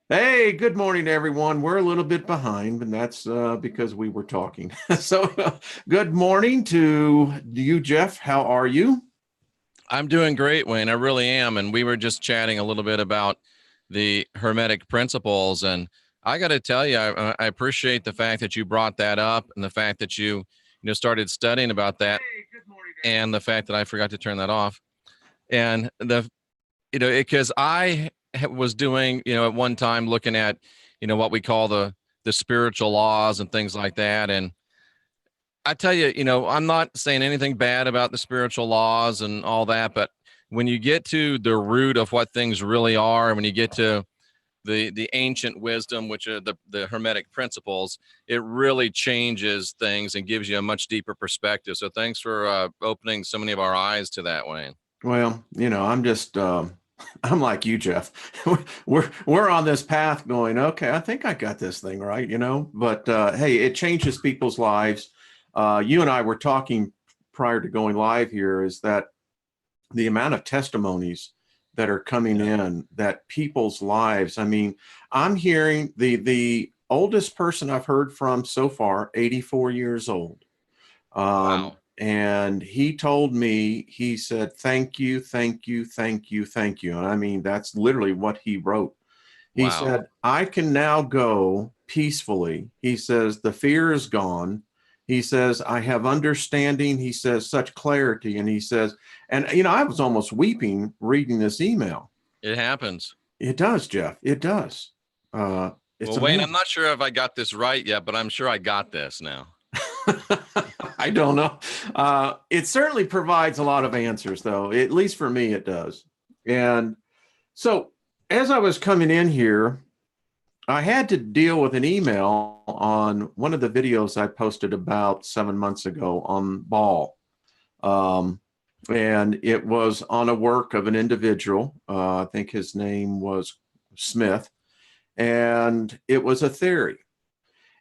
Hey, good morning, everyone. We're a little bit behind, and that's because we were talking. Good morning to you, Jeff. How are you? I'm doing great, Wayne. I really am. And we were just chatting a little bit about the Hermetic principles. And I got to tell you, I appreciate the fact that you brought that up and the fact that you started studying about that and the fact that I forgot to turn that off. And because was doing, at one time looking at, what we call the spiritual laws and things like that. And I tell you, I'm not saying anything bad about the spiritual laws and all that, but when you get to the root of what things really are, when you get to the ancient wisdom, which are the Hermetic principles, it really changes things and gives you a much deeper perspective. So thanks for opening so many of our eyes to that, Wayne. Well, I'm just I'm like you, Jeff. We're on this path going, okay, I think I got this thing right, but hey, it changes people's lives. You and I were talking prior to going live here is that the amount of testimonies that are coming in, that people's lives, I mean, I'm hearing the oldest person I've heard from so far, 84 years old. Wow. And he told me, he said, thank you, thank you, thank you, thank you. And I mean, that's literally what he wrote. He Wow. said, I can now go peacefully. He says, the fear is gone. He says, I have understanding. He says, such clarity. And he says, and, I was almost weeping reading this email. It happens. It does, Jeff. It does. It's Well, Wayne, amazing. I'm not sure if I got this right yet, but I'm sure I got this now. I don't know. It certainly provides a lot of answers, though. At least for me, it does. And so as I was coming in here, I had to deal with an email on one of the videos I posted about 7 months ago on Ball. And it was on a work of an individual. I think his name was Smith. And it was a theory.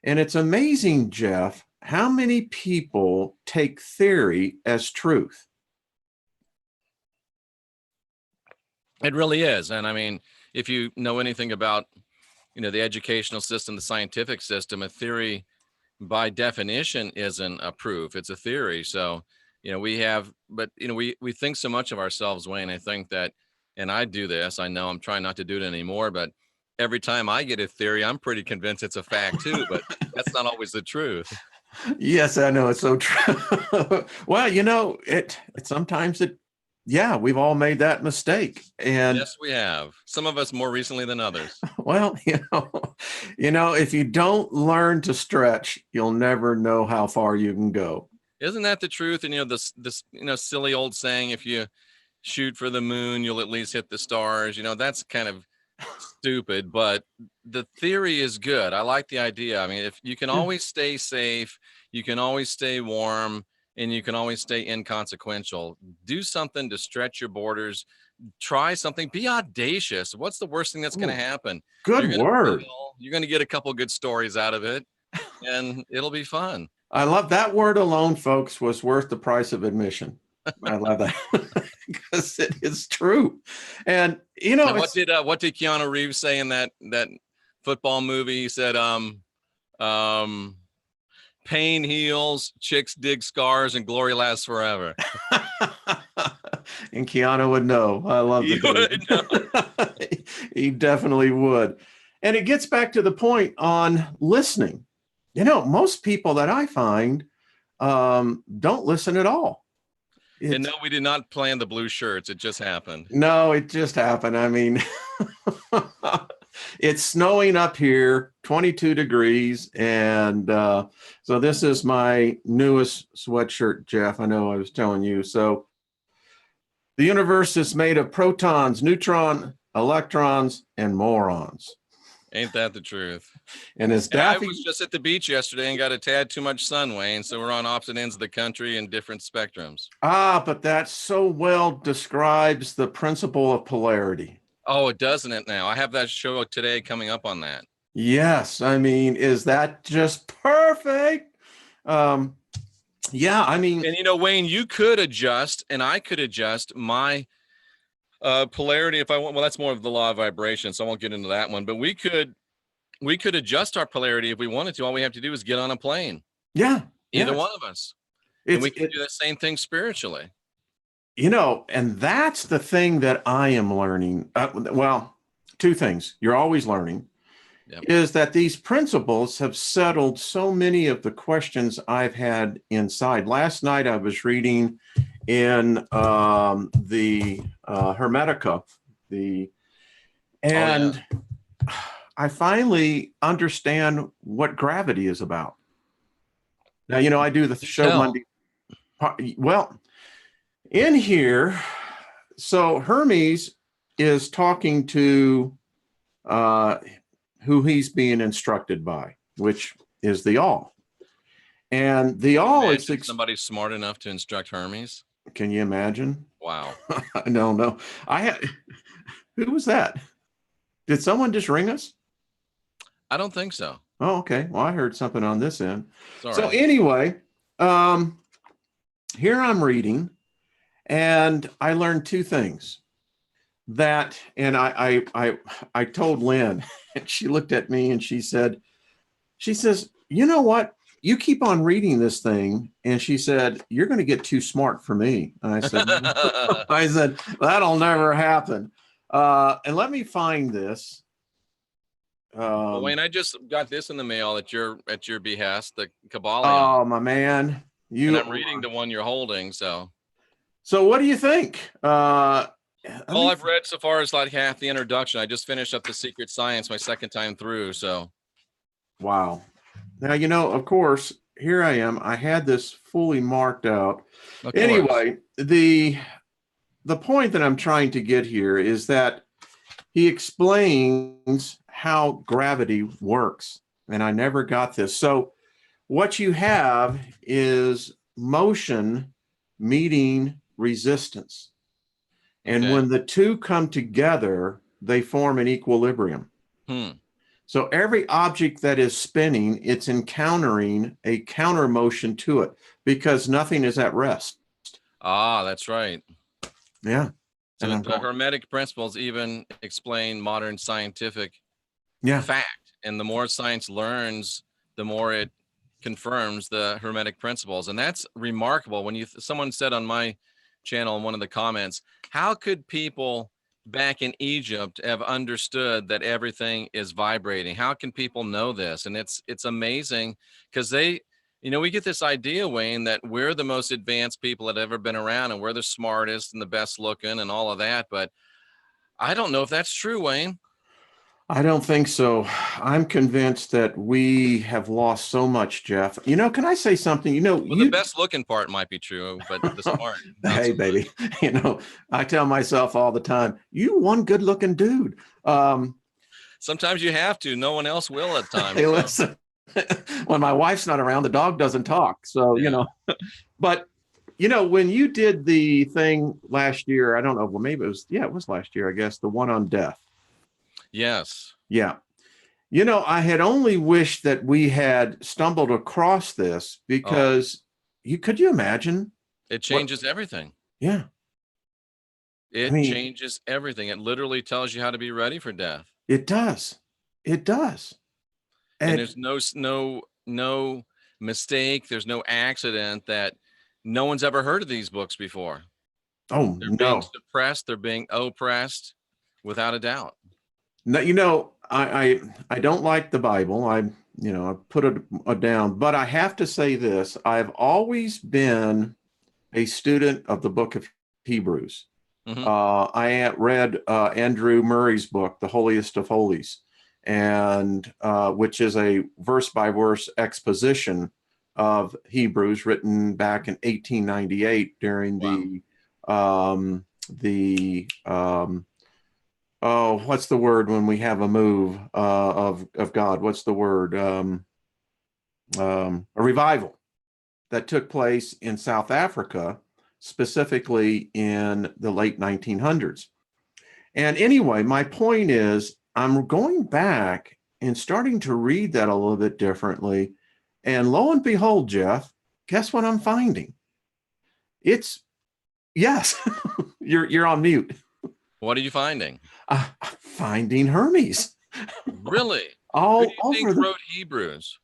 And it's amazing, Jeff, how many people take theory as truth. It really is. And I mean, if you know anything about, the educational system, the scientific system, a theory by definition isn't a proof. It's a theory. So, we think so much of ourselves, Wayne. I think that, and I do this, I know I'm trying not to do it anymore, but every time I get a theory, I'm pretty convinced it's a fact too, but that's not always the truth. Yes, I know, it's so true. Well, it sometimes yeah, we've all made that mistake. And yes, we have. Some of us more recently than others. well, if you don't learn to stretch, you'll never know how far you can go. Isn't that the truth? And this silly old saying, if you shoot for the moon, you'll at least hit the stars. That's kind of stupid, but the theory is good. I like the idea. I mean, if you can always stay safe, you can always stay warm, and you can always stay inconsequential. Do something to stretch your borders. Try something. Be audacious. What's the worst thing that's going to happen? Good word. You're going to get a couple good stories out of it, and it'll be fun. I love that word alone, folks, was worth the price of admission. I love that because it is true. And what did Keanu Reeves say in that football movie? He said, pain heals, chicks dig scars, and glory lasts forever. And Keanu would know. I love the He definitely would. And it gets back to the point on listening. Most people that I find don't listen at all. And no, we did not plan the blue shirts. It just happened. No, it just happened. I mean, it's snowing up here, 22 degrees. And so this is my newest sweatshirt, Jeff. I know I was telling you. So the universe is made of protons, neutrons, electrons, and morons. Ain't that the truth? And as Daffy, I was just at the beach yesterday and got a tad too much sun, Wayne. So we're on opposite ends of the country and different spectrums. But that so well describes the principle of polarity. Oh, it doesn't it now? I have that show today coming up on that. Yes. I mean, is that just perfect? Yeah, I mean. And Wayne, you could adjust and I could adjust my Polarity, if I want, well, that's more of the law of vibration, so I won't get into that one. But we could adjust our polarity if we wanted to. All we have to do is get on a plane. Yeah. Either Yes. one of us. And we can do the same thing spiritually. And that's the thing that I am learning. Well, two things. You're always learning. Yep. Is that these principles have settled so many of the questions I've had inside. Last night I was reading in the Hermetica, I finally understand what gravity is about. Now, I do the show Monday. Well, in here, so Hermes is talking to who he's being instructed by, which is the All. And the All is somebody smart enough to instruct Hermes. Can you imagine? Wow. No. Who was that? Did someone just ring us? I don't think so. Oh, okay. Well, I heard something on this end. So right. Anyway, here I'm reading, and I learned two things. That, and I told Lynn, and she looked at me and she says, you know what? You keep on reading this thing. And she said, you're going to get too smart for me. And I said, that'll never happen. And let me find this. Well, Wayne, I just got this in the mail at your behest, the Kabbalah. Oh, my man. And I'm reading the one you're holding. So what do you think? All I've read so far is like half the introduction. I just finished up The Secret Science my second time through. So, wow. Now, of course, here I am. I had this fully marked out. Anyway, the point that I'm trying to get here is that he explains how gravity works. And I never got this. So what you have is motion meeting resistance. And when the two come together, they form an equilibrium. So every object that is spinning, it's encountering a counter motion to it because nothing is at rest. Ah, that's right. Yeah. So the Hermetic principles even explain modern scientific fact. And the more science learns, the more it confirms the Hermetic principles. And that's remarkable. When someone said on my channel in one of the comments, how could people back in Egypt have understood that everything is vibrating? How can people know this? And it's amazing because we get this idea, Wayne, that we're the most advanced people that have ever been around and we're the smartest and the best looking and all of that. But I don't know if that's true, Wayne. I don't think so. I'm convinced that we have lost so much, Jeff. Can I say something? The best looking part might be true, but the smart. Hey, baby, I tell myself all the time, you one good looking dude. Sometimes you have to. No one else will at times. Hey, listen, when my wife's not around, the dog doesn't talk. So, but when you did the thing last year, I don't know, well, maybe it was last year, I guess, the one on death. Yes. Yeah. I had only wished that we had stumbled across this because could you imagine? It changes everything. Yeah. It changes everything. It literally tells you how to be ready for death. It does. It does. And there's no mistake. There's no accident that no one's ever heard of these books before. Oh, they're being suppressed. They're being oppressed without a doubt. No, I don't like the Bible. I put it down, but I have to say this. I've always been a student of the book of Hebrews. I read Andrew Murray's book, The Holiest of Holies, and which is a verse by verse exposition of Hebrews written back in 1898 during what's the word when we have a move of God? What's the word? A revival that took place in South Africa, specifically in the late 1900s. And anyway, my point is, I'm going back and starting to read that a little bit differently. And lo and behold, Jeff, guess what I'm finding? Yes, you're on mute. What are you finding? Finding Hermes Really? Who do all you think over the. wrote Hebrews?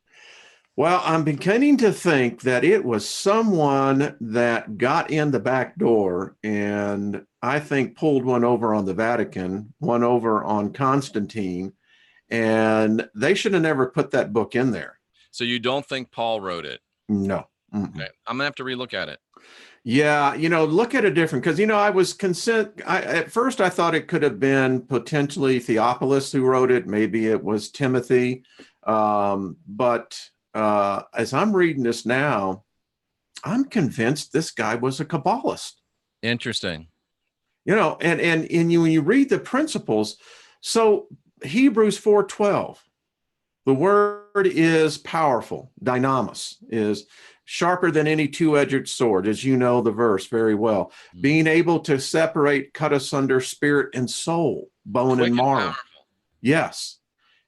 Well, I'm beginning to think that it was someone that got in the back door and I think pulled one over on the Vatican, one over on Constantine, and they should have never put that book in there. So you don't think Paul wrote it? No. Okay. I'm gonna have to relook at it. Yeah, look at it different because I was consent. At first, I thought it could have been potentially Theophilus who wrote it. Maybe it was Timothy, but as I'm reading this now, I'm convinced this guy was a Kabbalist. Interesting. When you read the principles, so Hebrews 4:12, the word is powerful. Dynamis is sharper than any two-edged sword, as you know the verse very well. Being able to separate, cut asunder spirit and soul, bone Quick and and marrow. powerful. Yes.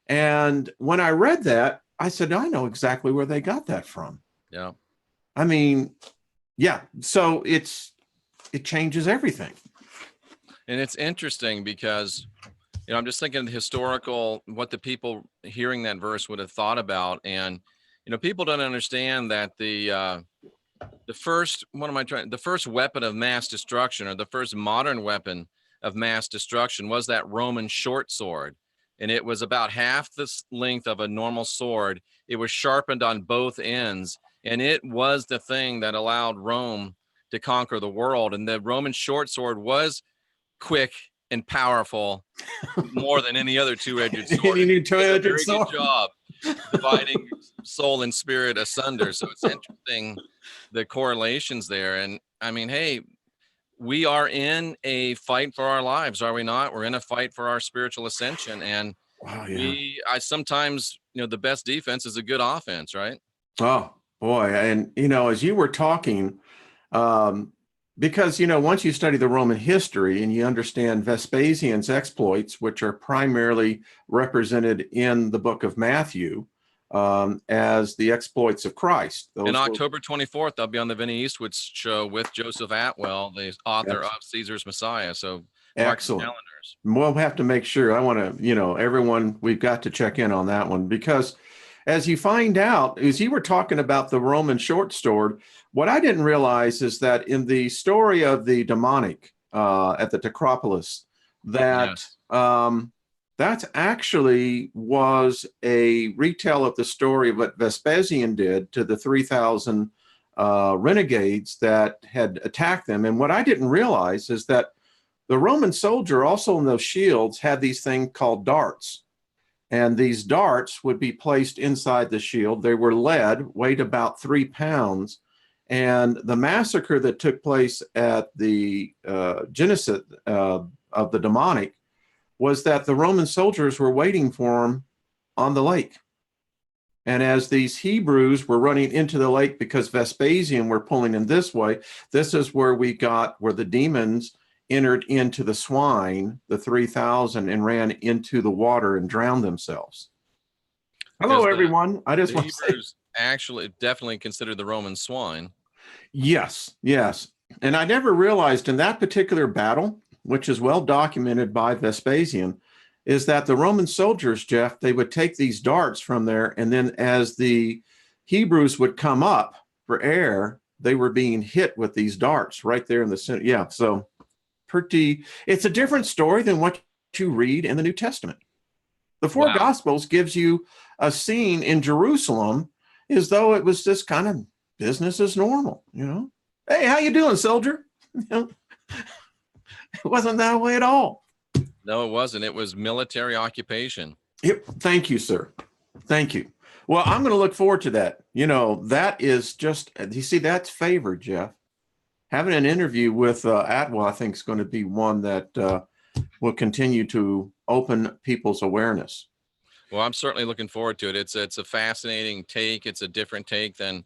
And when I read that, I said, I know exactly where they got that from. Yeah. I mean, yeah. So it changes everything. And it's interesting because, I'm just thinking the historical, what the people hearing that verse would have thought about. And, people don't understand that the first, the first weapon of mass destruction, or the first modern weapon of mass destruction, was that Roman short sword. And it was about half the length of a normal sword. It was sharpened on both ends. And it was the thing that allowed Rome to conquer the world. And the Roman short sword was quick and powerful more than any other two-edged sword. It did a very good job dividing soul and spirit asunder. So it's interesting, the correlations there. And I mean, hey, we are in a fight for our lives, are we not? We're in a fight for our spiritual ascension. And I sometimes, the best defense is a good offense, right? Oh boy. And as you were talking, because once you study the Roman history and you understand Vespasian's exploits, which are primarily represented in the book of Matthew as the exploits of Christ. And October 24th, I'll be on the Vinnie Eastwood show with Joseph Atwell, the author of Caesar's Messiah. So mark your calendars. We'll have to make sure. I want to, everyone, we've got to check in on that one, because as you find out, as you were talking about the Roman short sword, what I didn't realize is that in the story of the demonic at the Acropolis, that that actually was a retell of the story of what Vespasian did to the 3,000 renegades that had attacked them. And what I didn't realize is that the Roman soldier also in those shields had these things called darts. And these darts would be placed inside the shield. They were lead, weighed about 3 pounds. And the massacre that took place at the Genesis of the demonic was that the Roman soldiers were waiting for him on the lake. And as these Hebrews were running into the lake because Vespasian were pulling in this way, this is where the demons entered into the swine, the 3,000, and ran into the water and drowned themselves. Hello, everyone. I just want to say, actually definitely considered the Roman swine. Yes. And I never realized in that particular battle, which is well documented by Vespasian, is that the Roman soldiers, Jeff, they would take these darts from there, and then as the Hebrews would come up for air, they were being hit with these darts right there in the center. Yeah, so it's a different story than what you read in the New Testament. The four Gospels gives you a scene in Jerusalem as though it was just kind of business as normal, Hey, how you doing, soldier? It wasn't that way at all. No, it wasn't. It was military occupation. Yep. Thank you, sir. Thank you. Well, I'm going to look forward to that. That is just, you see, that's favored, Jeff. Having an interview with Atwell, I think, is going to be one that will continue to open people's awareness. Well, I'm certainly looking forward to it. It's a fascinating take. It's a different take than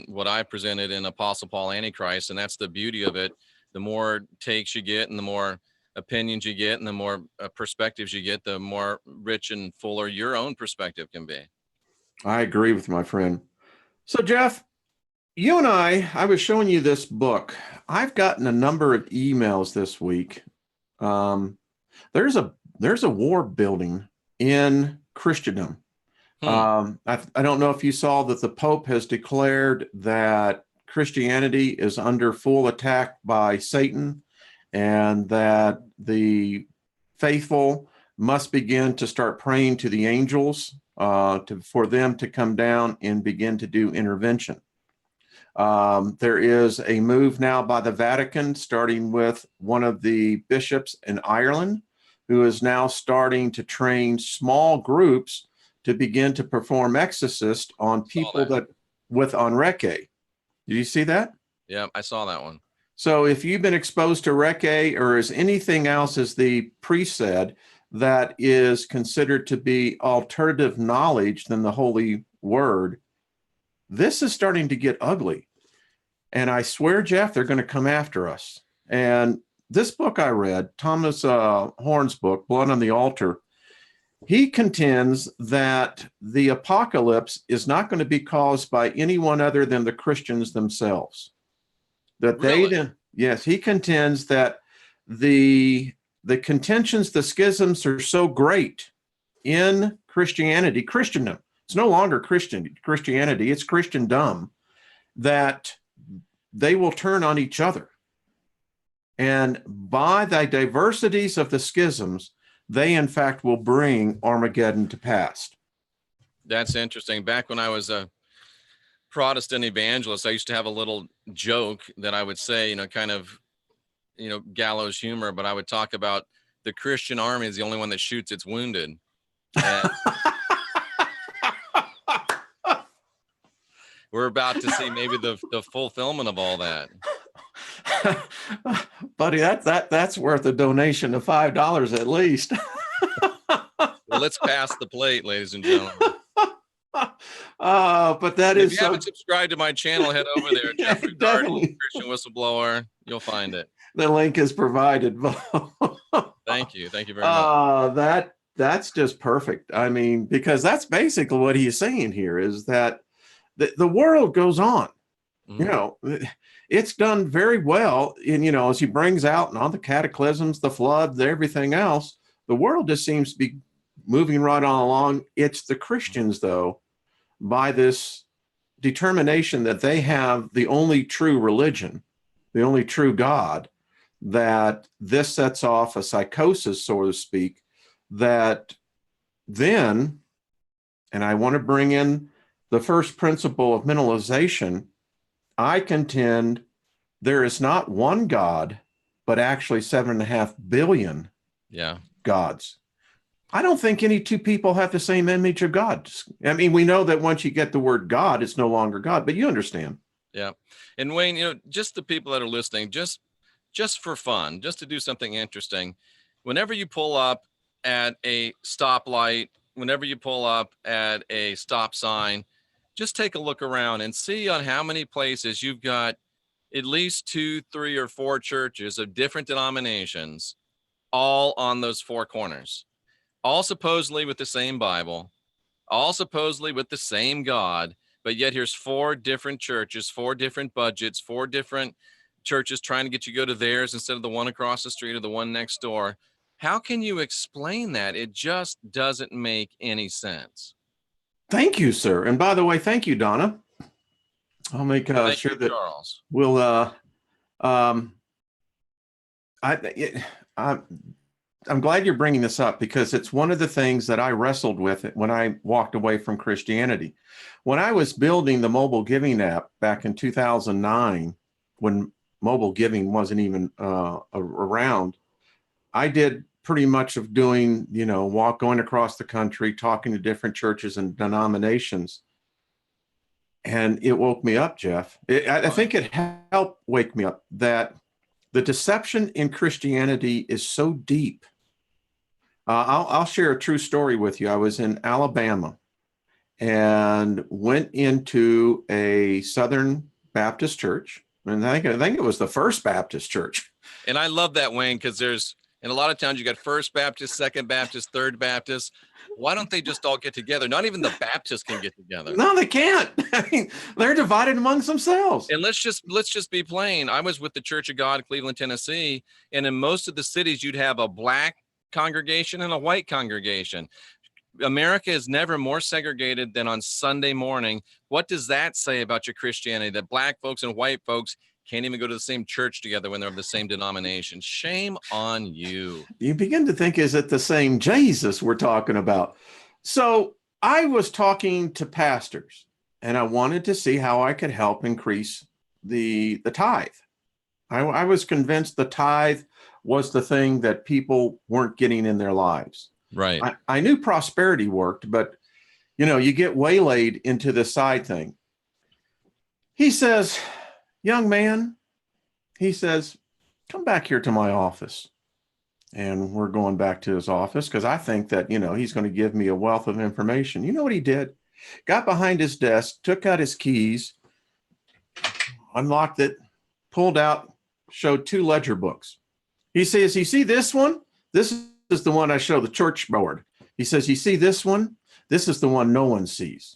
what I presented in Apostle Paul Antichrist. And that's the beauty of it. The more takes you get and the more opinions you get and the more perspectives you get, the more rich and fuller your own perspective can be. I agree with my friend. So, Jeff, you and I was showing you this book. I've gotten a number of emails this week There's a war building in Christendom. I don't know if you saw that the Pope has declared that Christianity is under full attack by Satan, and that the faithful must begin to start praying to the angels for them to come down and begin to do intervention. There is a move now by the Vatican, starting with one of the bishops in Ireland, who is now starting to train small groups to begin to perform exorcist on people on Reiki. Did you see that? Yeah, I saw that one. So if you've been exposed to Reiki, or is anything else, as the priest said, that is considered to be alternative knowledge than the Holy Word, this is starting to get ugly. And I swear, Jeff, they're going to come after us. And this book I read, Thomas Horn's book, Blood on the Altar, he contends that the apocalypse is not going to be caused by anyone other than the Christians themselves. That Really? Yes, he contends that the contentions, the schisms are so great in Christendom. It's no longer Christianity, it's Christendom, that they will turn on each other. And by the diversities of the schisms, they in fact will bring Armageddon to pass. That's interesting. Back when I was a Protestant evangelist, I used to have a little joke that I would say, kind of, gallows humor, but I would talk about the Christian army is the only one that shoots its wounded. And we're about to see maybe the fulfillment of all that. Buddy, that's worth a donation of $5 at least. Well, let's pass the plate, ladies and gentlemen. But that if is. If you haven't subscribed to my channel, head over there. Yeah, Jeff Daugherty, definitely. Christian Whistleblower. You'll find it. The link is provided. Thank you. Thank you very much. That's just perfect. I mean, because that's basically what he's saying here, is that the world goes on. Mm-hmm. It's done very well. And, as he brings out and all the cataclysms, the floods, everything else, the world just seems to be moving right on along. It's the Christians, though, by this determination that they have the only true religion, the only true God, that this sets off a psychosis, so to speak, that then, and I want to bring in the first principle of mentalization, I contend there is not one God, but actually 7.5 billion gods. I don't think any two people have the same image of God. I mean, we know that once you get the word God, it's no longer God, but you understand. Yeah. And Wayne, just the people that are listening, just for fun, just to do something interesting, whenever you pull up at a stoplight, whenever you pull up at a stop sign, just take a look around and see on how many places you've got at least 2, 3, or 4 churches of different denominations, all on those 4 corners, all supposedly with the same Bible, all supposedly with the same God, but yet here's 4 different churches, 4 different budgets, 4 different churches trying to get you to go to theirs instead of the one across the street or the one next door. How can you explain that? It just doesn't make any sense. Thank you, sir. And by the way, thank you, Donna. I'll make sure that Charles. We'll. I'm glad you're bringing this up, because it's one of the things that I wrestled with when I walked away from Christianity. When I was building the mobile giving app back in 2009, when mobile giving wasn't even around, I did pretty much of doing, going across the country, talking to different churches and denominations. And it woke me up, Jeff. I think it helped wake me up that the deception in Christianity is so deep. I'll share a true story with you. I was in Alabama and went into a Southern Baptist church. And I think it was the First Baptist Church. And I love that, Wayne, because there's And a lot of times you got First Baptist, Second Baptist, Third Baptist. Why don't they just all get together? Not even the Baptists can get together. No, they can't. I mean, they're divided amongst themselves. And let's just be plain. I was with the Church of God, Cleveland, Tennessee, and in most of the cities, you'd have a black congregation and a white congregation. America is never more segregated than on Sunday morning. What does that say about your Christianity? That black folks and white folks can't even go to the same church together when they're of the same denomination. Shame on you. You begin to think, is it the same Jesus we're talking about? So I was talking to pastors, and I wanted to see how I could help increase the tithe. I was convinced the tithe was the thing that people weren't getting in their lives. Right. I knew prosperity worked, but you get waylaid into this side thing. He says, young man, he says, come back here to my office. And we're going back to his office because I think that, he's going to give me a wealth of information. You know what he did? Got behind his desk, took out his keys, unlocked it, pulled out, showed 2 ledger books. He says, you see this one? This is the one I show the church board. He says, you see this one? This is the one no one sees.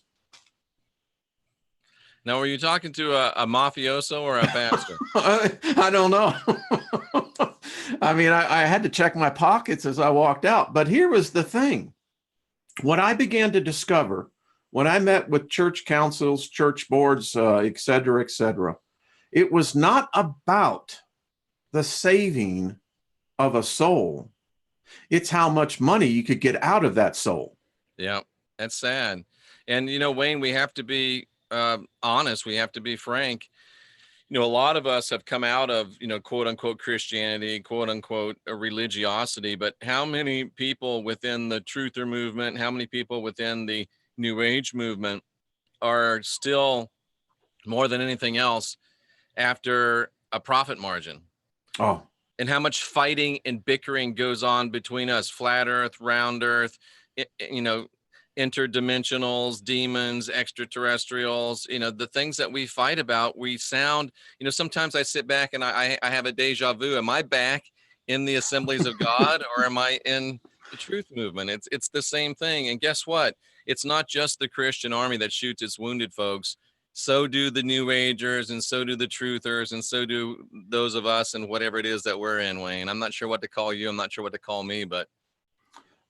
Now, were you talking to a mafioso or a pastor? I don't know. I mean, I had to check my pockets as I walked out. But here was the thing. What I began to discover when I met with church councils, church boards, et cetera, it was not about the saving of a soul. It's how much money you could get out of that soul. Yeah, that's sad. And, Wayne, we have to be honest. We have to be frank. A lot of us have come out of, quote unquote Christianity, quote unquote religiosity, but how many people within the truther movement, how many people within the New Age movement are still, more than anything else, after a profit margin? Oh. And how much fighting and bickering goes on between us, flat earth, round earth, interdimensionals, demons, extraterrestrials, the things that we fight about, we sound, sometimes I sit back and I have a deja vu. Am I back in the assemblies of God or am I in the truth movement? It's the same thing. And guess what? It's not just the Christian army that shoots its wounded folks. So do the New Agers, and so do the truthers, and so do those of us and whatever it is that we're in, Wayne. I'm not sure what to call you. I'm not sure what to call me, but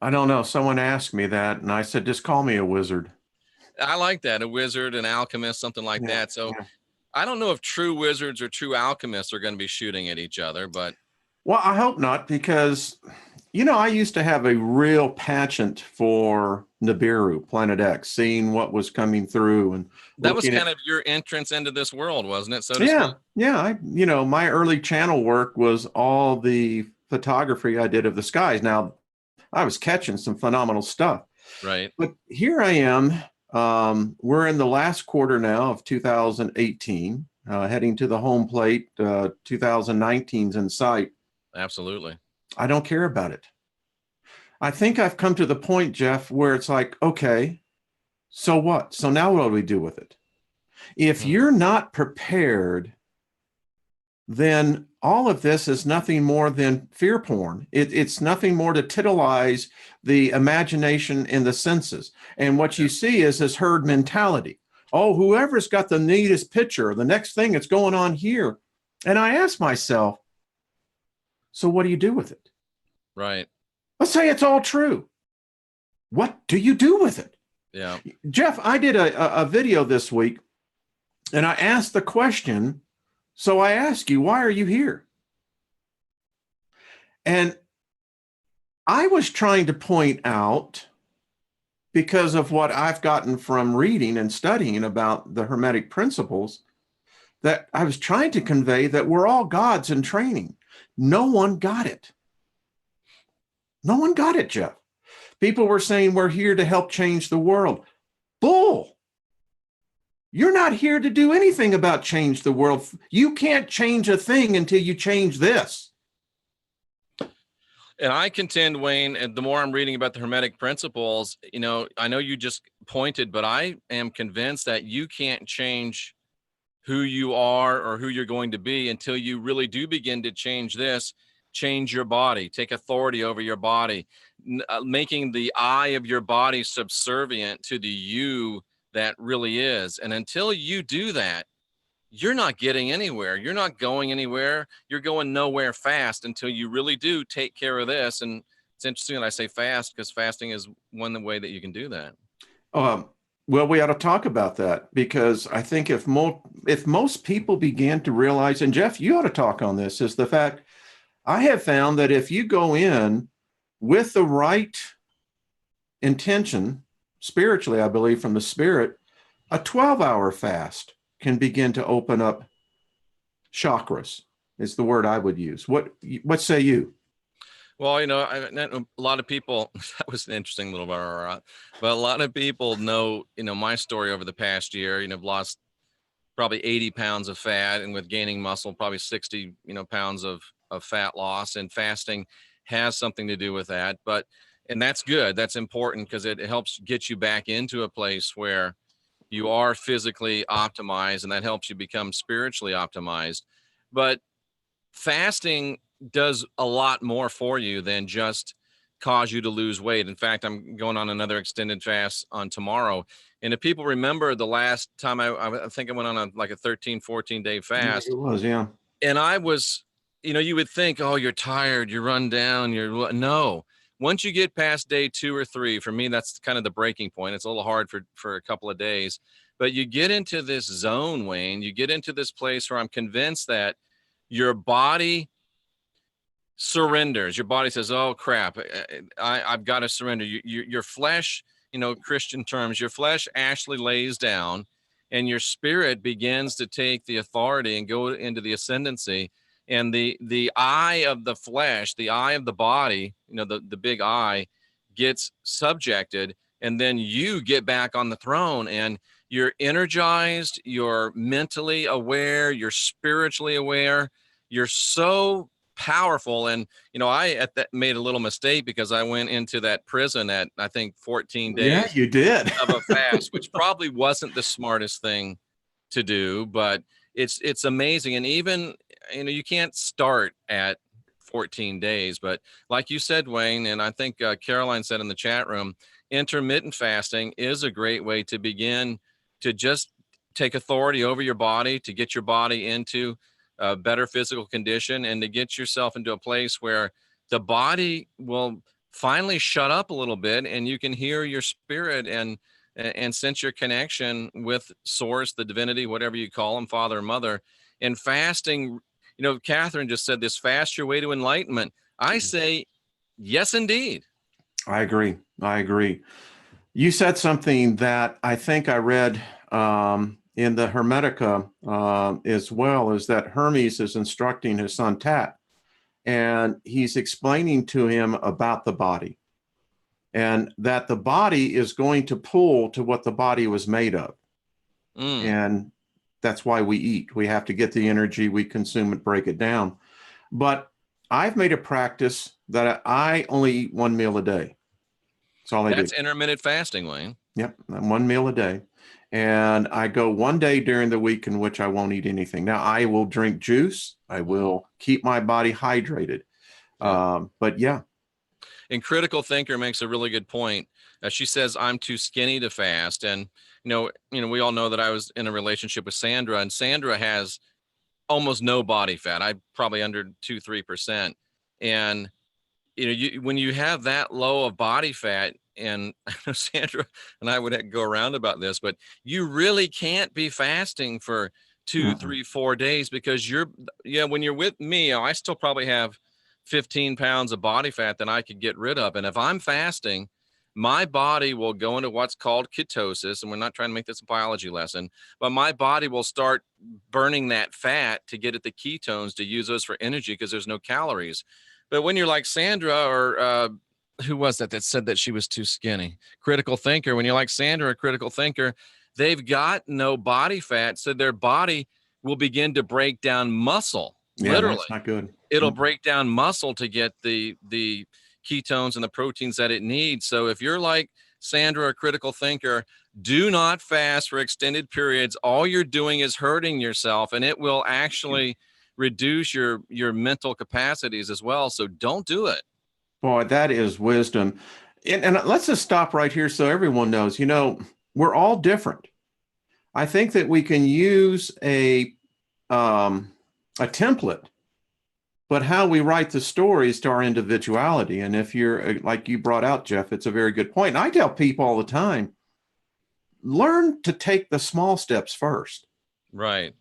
I don't know. Someone asked me that, and I said, just call me a wizard. I like that. A wizard, an alchemist, something like that. So I don't know if true wizards or true alchemists are going to be shooting at each other, but. Well, I hope not, because, I used to have a real penchant for Nibiru, Planet X, seeing what was coming through. And that was kind of your entrance into this world, wasn't it? So to yeah. speak? Yeah. My early channel work was all the photography I did of the skies. Now, I was catching some phenomenal stuff. Right. But here I am. We're in the last quarter now of 2018, heading to the home plate. 2019's in sight. Absolutely. I don't care about it. I think I've come to the point, Jeff, where it's like, okay, so what? So now what do we do with it? If you're not prepared, then all of this is nothing more than fear porn. It's nothing more to titilize the imagination and the senses. And what you see is this herd mentality. Oh, whoever's got the neatest picture, the next thing that's going on here. And I ask myself, so what do you do with it? Right. Let's say it's all true. What do you do with it? Yeah. Jeff, I did a video this week, and I asked the question, so I ask you, why are you here? And I was trying to point out, because of what I've gotten from reading and studying about the Hermetic principles, that I was trying to convey that we're all gods in training. No one got it. No one got it, Jeff. People were saying we're here to help change the world. Bull. You're not here to do anything about change the world. You can't change a thing until you change this. And I contend, Wayne, and the more I'm reading about the Hermetic principles, I know you just pointed, but I am convinced that you can't change who you are or who you're going to be until you really do begin to change this. change your body, take authority over your body, making the I of your body subservient to the you that really is. And until you do that, you're not getting anywhere. You're not going anywhere. You're going nowhere fast until you really do take care of this. And it's interesting that I say fast, because fasting is one way that you can do that. Well, we ought to talk about that, because I think if most people began to realize, and Jeff, you ought to talk on this, is the fact I have found that if you go in with the right intention, spiritually, I believe from the Spirit, a 12-hour fast can begin to open up chakras, is the word I would use. What say you? Well, a lot of people, that was an interesting little bar, but a lot of people know, my story over the past year. I've lost probably 80 pounds of fat, and with gaining muscle, probably 60, pounds of fat loss, and fasting has something to do with that. And that's good. That's important, because it helps get you back into a place where you are physically optimized, and that helps you become spiritually optimized. But fasting does a lot more for you than just cause you to lose weight. In fact, I'm going on another extended fast on tomorrow. And if people remember the last time I think I went on a 13, 14-day fast. It was, yeah. And I was, you would think, oh, you're tired, you're run down, no. Once you get past day 2 or 3, for me, that's kind of the breaking point. It's a little hard for a couple of days, but you get into this zone, Wayne. You get into this place where I'm convinced that your body surrenders. Your body says, oh, crap, I've got to surrender. Your flesh, Christian terms, your flesh actually lays down, and your spirit begins to take the authority and go into the ascendancy. And the eye of the flesh, the eye of the body, the big eye, gets subjected, and then you get back on the throne, and you're energized, you're mentally aware, you're spiritually aware, you're so powerful. And I made a little mistake, because I went into that prison at, I think, 14 days. Yeah, you did. Of a fast, which probably wasn't the smartest thing to do, but it's amazing. And even you can't start at 14 days, but like you said, Wayne, and I think Caroline said in the chat room, intermittent fasting is a great way to begin to just take authority over your body, to get your body into a better physical condition, and to get yourself into a place where the body will finally shut up a little bit, and you can hear your spirit and sense your connection with source, the divinity, whatever you call them, father or mother. And fasting, Catherine just said this, fast your way to enlightenment. I say, yes, indeed. I agree. You said something that I think I read in the Hermetica as well, is that Hermes is instructing his son Tat, and he's explaining to him about the body, and that the body is going to pull to what the body was made of. And that's why we eat. We have to get the energy, we consume it, break it down. But I've made a practice that I only eat 1 meal a day. That's all I do. That's intermittent fasting, Wayne. Yep, 1 meal a day. And I go 1 day during the week in which I won't eat anything. Now, I will drink juice. I will keep my body hydrated. But yeah. And Critical Thinker makes a really good point. She says, I'm too skinny to fast. And, we all know that I was in a relationship with Sandra, and Sandra has almost no body fat. I probably under 2-3%. And, when you have that low of body fat, and I know Sandra and I would go around about this, but you really can't be fasting for 2, 3, 4 days, because when you're with me, I still probably have 15 pounds of body fat that I could get rid of. And if I'm fasting, my body will go into what's called ketosis. And we're not trying to make this a biology lesson, but my body will start burning that fat to get at the ketones, to use those for energy, because there's no calories. But when you're like Sandra, or who was that said that she was too skinny? Critical Thinker. When you're like Sandra, a Critical Thinker, they've got no body fat, so their body will begin to break down muscle. Yeah, literally. That's not good. It'll break down muscle to get the ketones and the proteins that it needs. So if you're like Sandra, a Critical Thinker, do not fast for extended periods. All you're doing is hurting yourself, and it will actually reduce your mental capacities as well. So don't do it. Boy, that is wisdom. And let's just stop right here so everyone knows, we're all different. I think that we can use a template, but how we write the stories to our individuality. And if you're, like you brought out, Jeff, it's a very good point. And I tell people all the time, learn to take the small steps first. Right.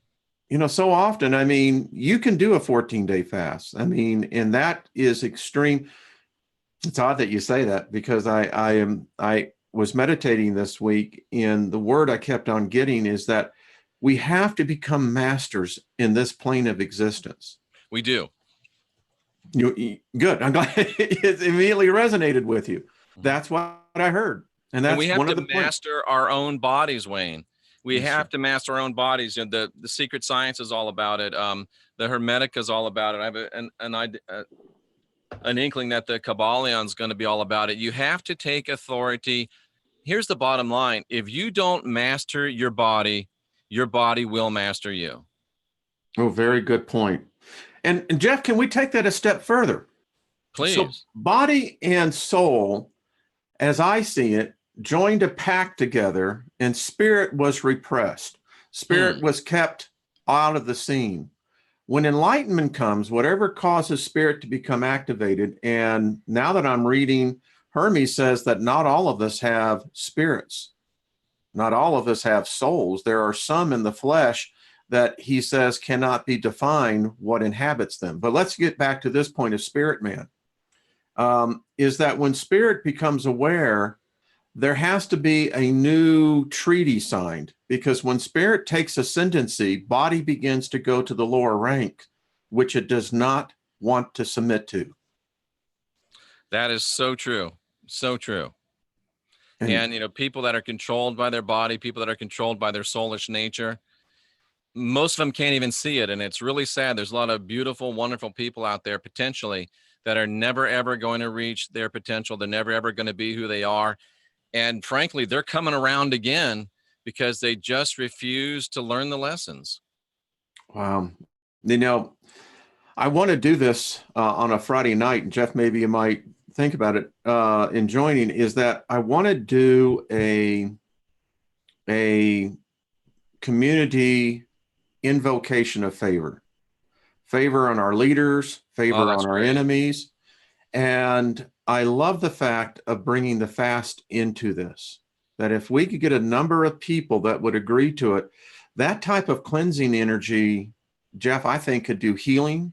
So often, you can do a 14-day fast. And that is extreme. It's odd that you say that, because I was meditating this week, and the word I kept on getting is that we have to become masters in this plane of existence. We do. Good. I'm glad it immediately resonated with you. That's what I heard. And that's we have one to of the master our own bodies, Wayne. We have to master our own bodies. And the secret science is all about it. The Hermetic is all about it. I have an inkling that the Kabbalah is going to be all about it. You have to take authority. Here's the bottom line. If you don't master your body will master you. Oh, very good point. And Jeff, can we take that a step further? Please. So body and soul, as I see it, joined a pact together, and spirit was repressed. Spirit was kept out of the scene. When enlightenment comes, whatever causes spirit to become activated, and now that I'm reading, Hermes says that not all of us have spirits. Not all of us have souls. There are some in the flesh that he says cannot be defined what inhabits them. But let's get back to this point of spirit man. Is that when spirit becomes aware, there has to be a new treaty signed, because when spirit takes ascendancy, body begins to go to the lower rank, which it does not want to submit to. That is so true. So true. And people that are controlled by their body, people that are controlled by their soulish nature, most of them can't even see it. And it's really sad. There's a lot of beautiful, wonderful people out there potentially that are never, ever going to reach their potential. They're never, ever going to be who they are. And frankly, they're coming around again because they just refuse to learn the lessons. Wow. I want to do this on a Friday night, and Jeff, maybe you might think about it in joining, is that I want to do a community invocation of favor on our leaders, favor on our enemies. And I love the fact of bringing the fast into this, that if we could get a number of people that would agree to it, that type of cleansing energy, Jeff, I think could do healing.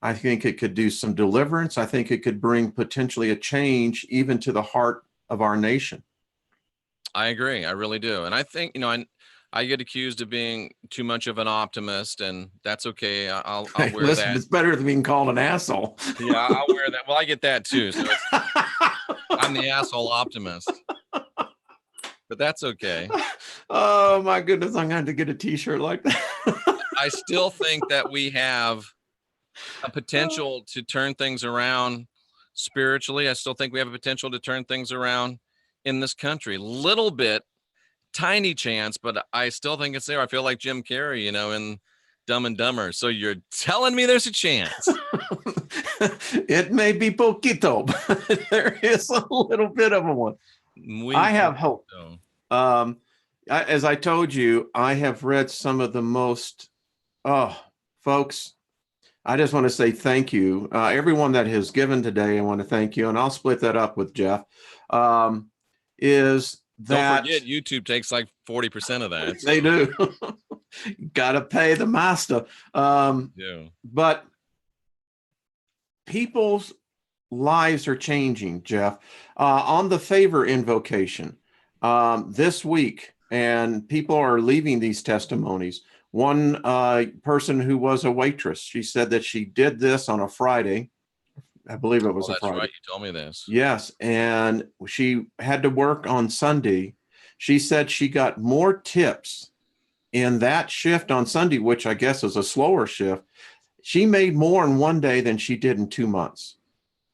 I think it could do some deliverance. I think it could bring potentially a change even to the heart of our nation. I agree. I really do. And I think, I get accused of being too much of an optimist, and that's okay. I'll wear that. It's better than being called an asshole. Yeah, I'll wear that. Well, I get that too. So I'm the asshole optimist, but that's okay. Oh my goodness. I'm going to get a t-shirt like that. I still think that we have a potential to turn things around spiritually. I still think we have a potential to turn things around in this country. Little bit, tiny chance, but I still think it's there. I feel like Jim Carrey, in Dumb and Dumber. So you're telling me there's a chance? It may be poquito, but there is a little bit of a one. I have hope. So. As I told you, I have read some of the most, folks, I just want to say thank you. Everyone that has given today, I want to thank you. And I'll split that up with Jeff. Don't forget, YouTube takes like 40% of that. So. They do. Got to pay the master. Yeah. But people's lives are changing, Jeff. On the favor invocation this week, and people are leaving these testimonies. One person who was a waitress, she said that she did this on a Friday. I believe it was a Friday. Right. You told me this. Yes. And she had to work on Sunday. She said she got more tips in that shift on Sunday, which I guess is a slower shift. She made more in one day than she did in 2 months.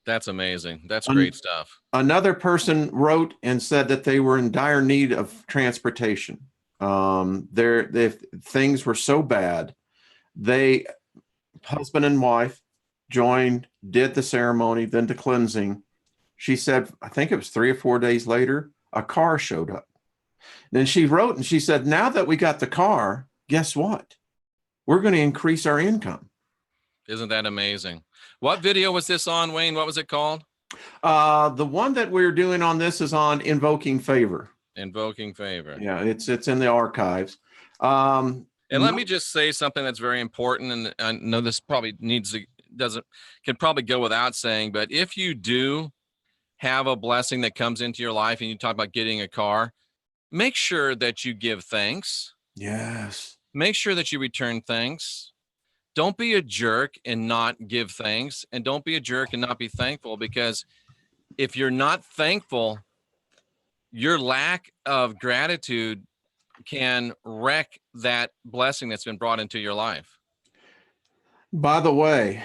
That's amazing. That's great stuff. Another person wrote and said that they were in dire need of transportation. Things were so bad. They husband and wife joined, did the ceremony, then the cleansing. She said, I think it was 3 or 4 days later, a car showed up. Then she wrote and she said, now that we got the car, guess what? We're going to increase our income. Isn't that amazing? What video was this on, Wayne? What was it called? The one that we're doing on this is on invoking favor. Invoking favor. Yeah, it's in the archives. And let me just say something that's very important. And I know this probably can probably go without saying, but if you do have a blessing that comes into your life and you talk about getting a car, make sure that you give thanks. Yes. Make sure that you return thanks. Don't be a jerk and not give thanks, and don't be a jerk and not be thankful, because if you're not thankful, your lack of gratitude can wreck that blessing that's been brought into your life. By the way,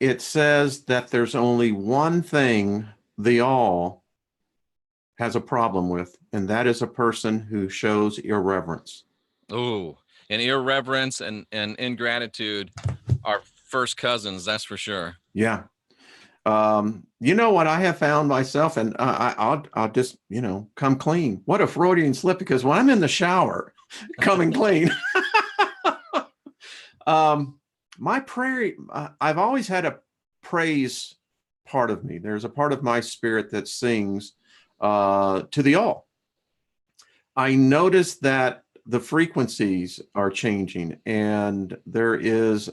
it says that there's only one thing the all has a problem with, and that is a person who shows irreverence. Oh, and irreverence and ingratitude are first cousins, that's for sure. Yeah. You know what I have found myself, and I'll just, come clean. What a Freudian slip, because when I'm in the shower, coming clean, my prayer, I've always had a praise part of me. There's a part of my spirit that sings to the all. I noticed that the frequencies are changing, and there is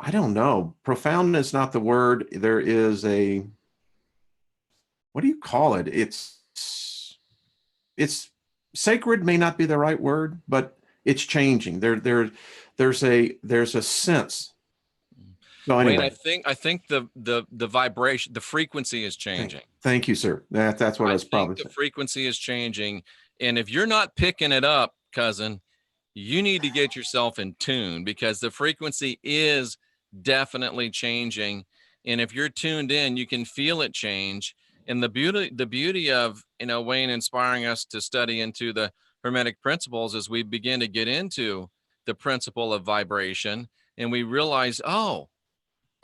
I don't know, profoundness, not the word. There is what do you call it? It's sacred, may not be the right word, but it's changing. There's a sense. So anyway, Wayne, I think the vibration, the frequency is changing. Thank you, sir. That's what I was probably saying. The frequency is changing. And if you're not picking it up, cousin, you need to get yourself in tune, because the frequency is definitely changing. And if you're tuned in, you can feel it change. And the beauty of, Wayne inspiring us to study into the Hermetic principles as we begin to get into the principle of vibration, and we realize, oh,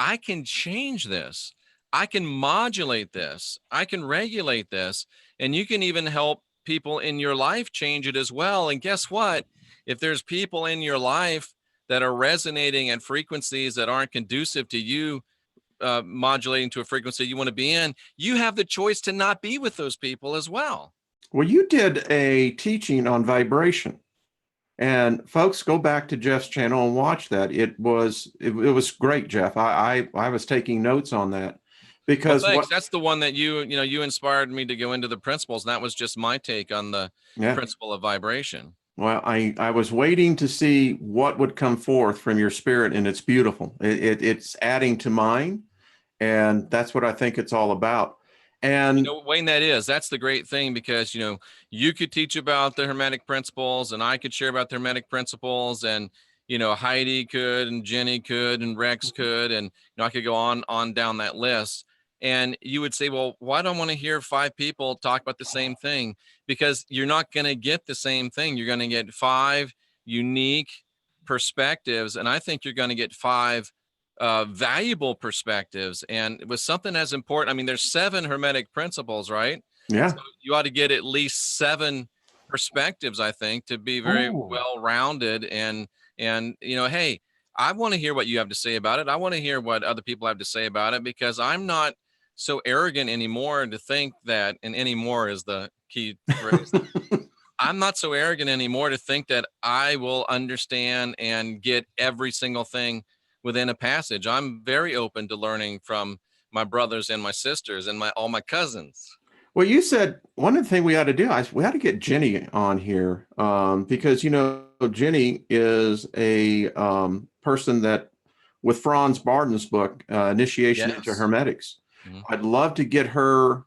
I can change this. I can modulate this. I can regulate this. And you can even help people in your life change it as well. And guess what? If there's people in your life that are resonating at frequencies that aren't conducive to you modulating to a frequency you want to be in, you have the choice to not be with those people as well. Well, you did a teaching on vibration, and folks, go back to Jeff's channel and watch that. It was great, Jeff. I was taking notes on that. Because that's the one that you inspired me to go into the principles. And that was just my take on the principle of vibration. Well, I was waiting to see what would come forth from your spirit, and it's beautiful. It's adding to mine, and that's what I think it's all about. And Wayne, that's the great thing, because you could teach about the Hermetic principles, and I could share about the Hermetic principles, and Heidi could, and Jenny could, and Rex could, and I could go on down that list. And you would say, well, why do I want to hear 5 people talk about the same thing? Because you're not going to get the same thing. You're going to get 5 unique perspectives. And I think you're going to get 5 valuable perspectives. And with something as important, I mean, there's 7 Hermetic principles, right? Yeah. So you ought to get at least 7 perspectives, I think, to be very well-rounded. And hey, I want to hear what you have to say about it. I want to hear what other people have to say about it, because I'm not so arrogant anymore to think that, and anymore is the key phrase. I'm not so arrogant anymore to think that I will understand and get every single thing within a passage. I'm very open to learning from my brothers and my sisters and all my cousins. Well, you said one of the things we ought to do is we ought to get Jenny on here, because, Jenny is a person that, with Franz Barden's book, Initiation into Hermetics. Mm-hmm. I'd love to get her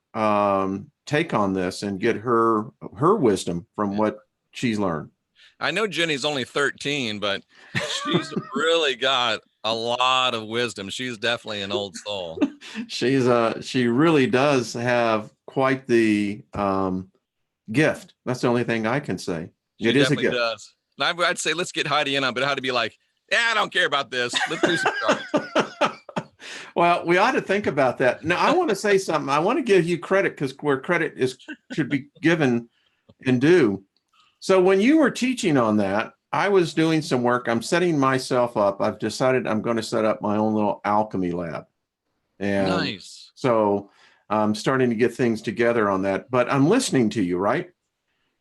take on this and get her wisdom from what she's learned. I know Jenny's only 13, but she's really got a lot of wisdom. She's definitely an old soul. She really does have quite the gift. That's the only thing I can say. It is a gift. Does. I'd say let's get Heidi in on, but how to be like, Yeah, I don't care about this. Let's do some cards. Well, we ought to think about that. Now, I want to say something. I want to give you credit, because where credit is should be given and due. So when you were teaching on that, I was doing some work. I'm setting myself up. I've decided I'm going to set up my own little alchemy lab. And Nice. so I'm starting to get things together on that. But I'm listening to you, right?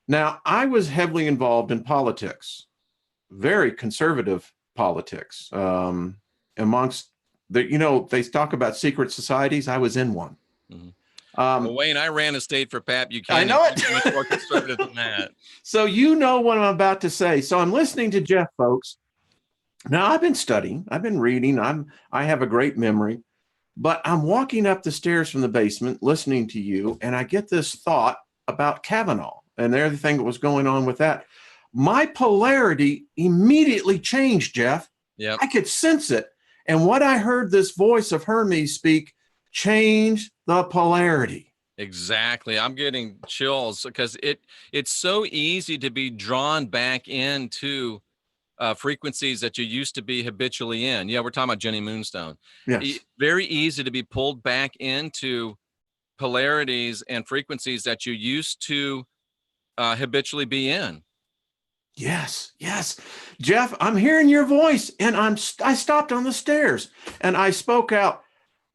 Now, I was heavily involved in politics, very conservative politics. Amongst they talk about secret societies. I was in one. Mm-hmm. Well, Wayne, I ran a state for Pat Buchanan. I know it. Much more conservative than that. So you know what I'm about to say. So I'm listening to Jeff, folks. Now I've been studying, I've been reading. I have a great memory, but I'm walking up the stairs from the basement, listening to you, and I get this thought about Kavanaugh and everything that was going on with that. My polarity immediately changed, Jeff. Yeah, I could sense it. And what I heard this voice of Hermes speak changed the polarity. exactly. I'm getting chills because it's so easy to be drawn back into frequencies that you used to be habitually in. Yeah, we're talking about Jenny Moonstone. Yes. Very easy to be pulled back into polarities and frequencies that you used to habitually be in. Yes, yes. Jeff, I'm hearing your voice, and I stopped on the stairs and I spoke out.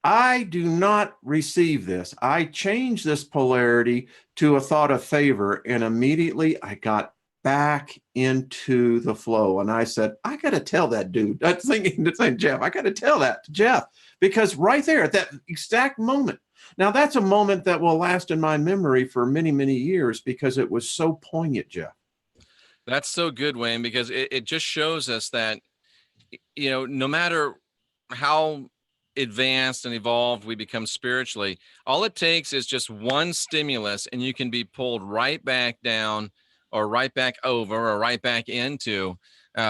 I do not receive this. I changed this polarity to a thought of favor, and immediately I got back into the flow. And I said, I got to tell that dude. I'm thinking to say, Jeff, I got to tell that to Jeff, because right there at that exact moment. Now, that's a moment that will last in my memory for many, many years, because it was so poignant, Jeff. That's so good, Wayne, because it just shows us that, no matter how advanced and evolved we become spiritually, all it takes is just one stimulus and you can be pulled right back down or right back over or right back into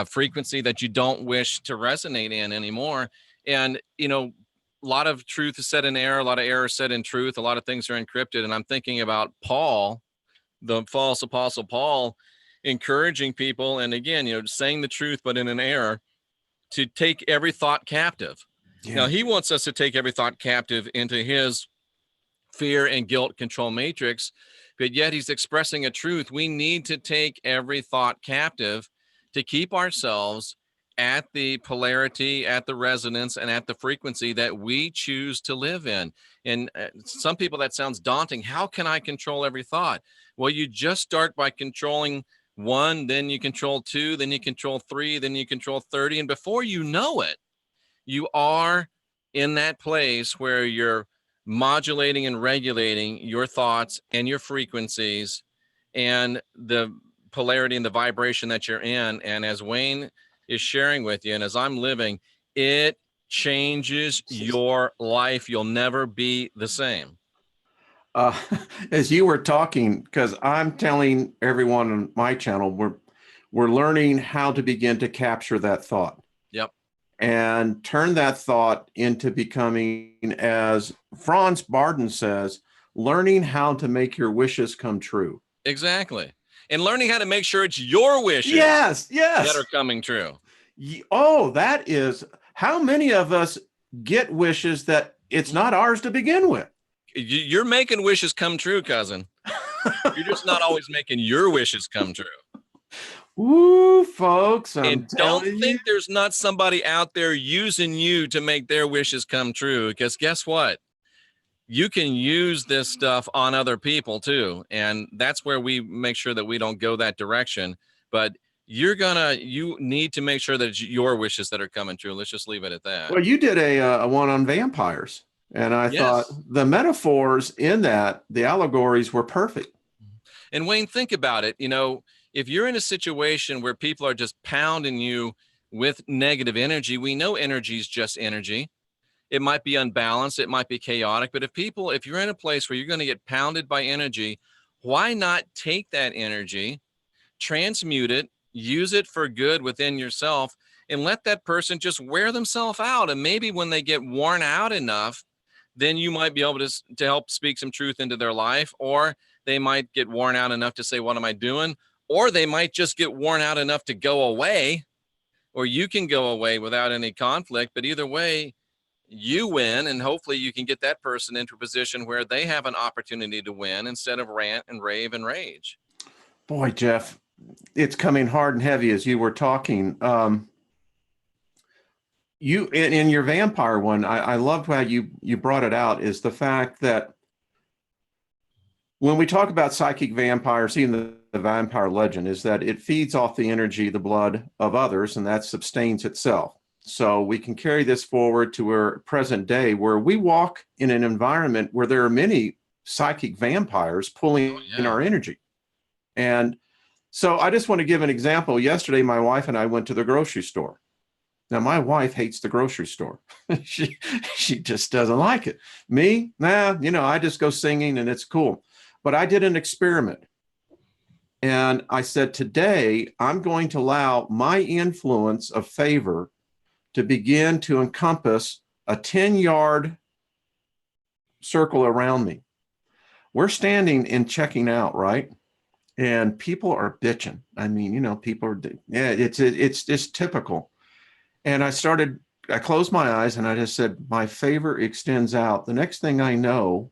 frequency that you don't wish to resonate in anymore. And, a lot of truth is said in error, a lot of error is said in truth, a lot of things are encrypted. And I'm thinking about Paul, the false apostle Paul, encouraging people, and again, saying the truth, but in an error, to take every thought captive. Yeah. Now, he wants us to take every thought captive into his fear and guilt control matrix, but yet he's expressing a truth. We need to take every thought captive to keep ourselves at the polarity, at the resonance, and at the frequency that we choose to live in. And some people, that sounds daunting. How can I control every thought? Well, you just start by controlling one, then you control two, then you control three, then you control 30. And before you know it, you are in that place where you're modulating and regulating your thoughts and your frequencies and the polarity and the vibration that you're in. And as Wayne is sharing with you, and as I'm living, it changes your life. You'll never be the same. As you were talking, because I'm telling everyone on my channel, we're learning how to begin to capture that thought. Yep. And turn that thought into becoming, as Franz Barden says, learning how to make your wishes come true. Exactly. And learning how to make sure it's your wishes that are coming true. Oh, that is, how many of us get wishes that it's not ours to begin with? You're making wishes come true, cousin. You're just not always making your wishes come true. Ooh, folks. And don't think there's not somebody out there using you to make their wishes come true, because guess what? You can use this stuff on other people too. And that's where we make sure that we don't go that direction. But you need to make sure that it's your wishes that are coming true. Let's just leave it at that. Well, you did a one on vampires. And I thought the metaphors in that, the allegories, were perfect. And Wayne, think about it. If you're in a situation where people are just pounding you with negative energy, we know energy is just energy. It might be unbalanced. It might be chaotic. But if you're in a place where you're going to get pounded by energy, why not take that energy, transmute it, use it for good within yourself, and let that person just wear themselves out? And maybe when they get worn out enough, then you might be able to help speak some truth into their life, or they might get worn out enough to say, what am I doing? Or they might just get worn out enough to go away, or you can go away without any conflict. But either way, you win, and hopefully you can get that person into a position where they have an opportunity to win instead of rant and rave and rage. Boy, Jeff, it's coming hard and heavy as you were talking. You in your vampire one, I loved how you brought it out, is the fact that when we talk about psychic vampires, even the vampire legend, is that it feeds off the energy, the blood of others, and that sustains itself. So we can carry this forward to our present day, where we walk in an environment where there are many psychic vampires pulling in our energy. And so I just want to give an example. Yesterday, my wife and I went to the grocery store. Now, my wife hates the grocery store. she just doesn't like it. Me, I just go singing and it's cool. But I did an experiment. And I said, today, I'm going to allow my influence of favor to begin to encompass a 10-yard circle around me. We're standing and checking out, right? And people are bitching. I mean, people are, it's just typical. And I closed my eyes and I just said, my favor extends out. The next thing I know,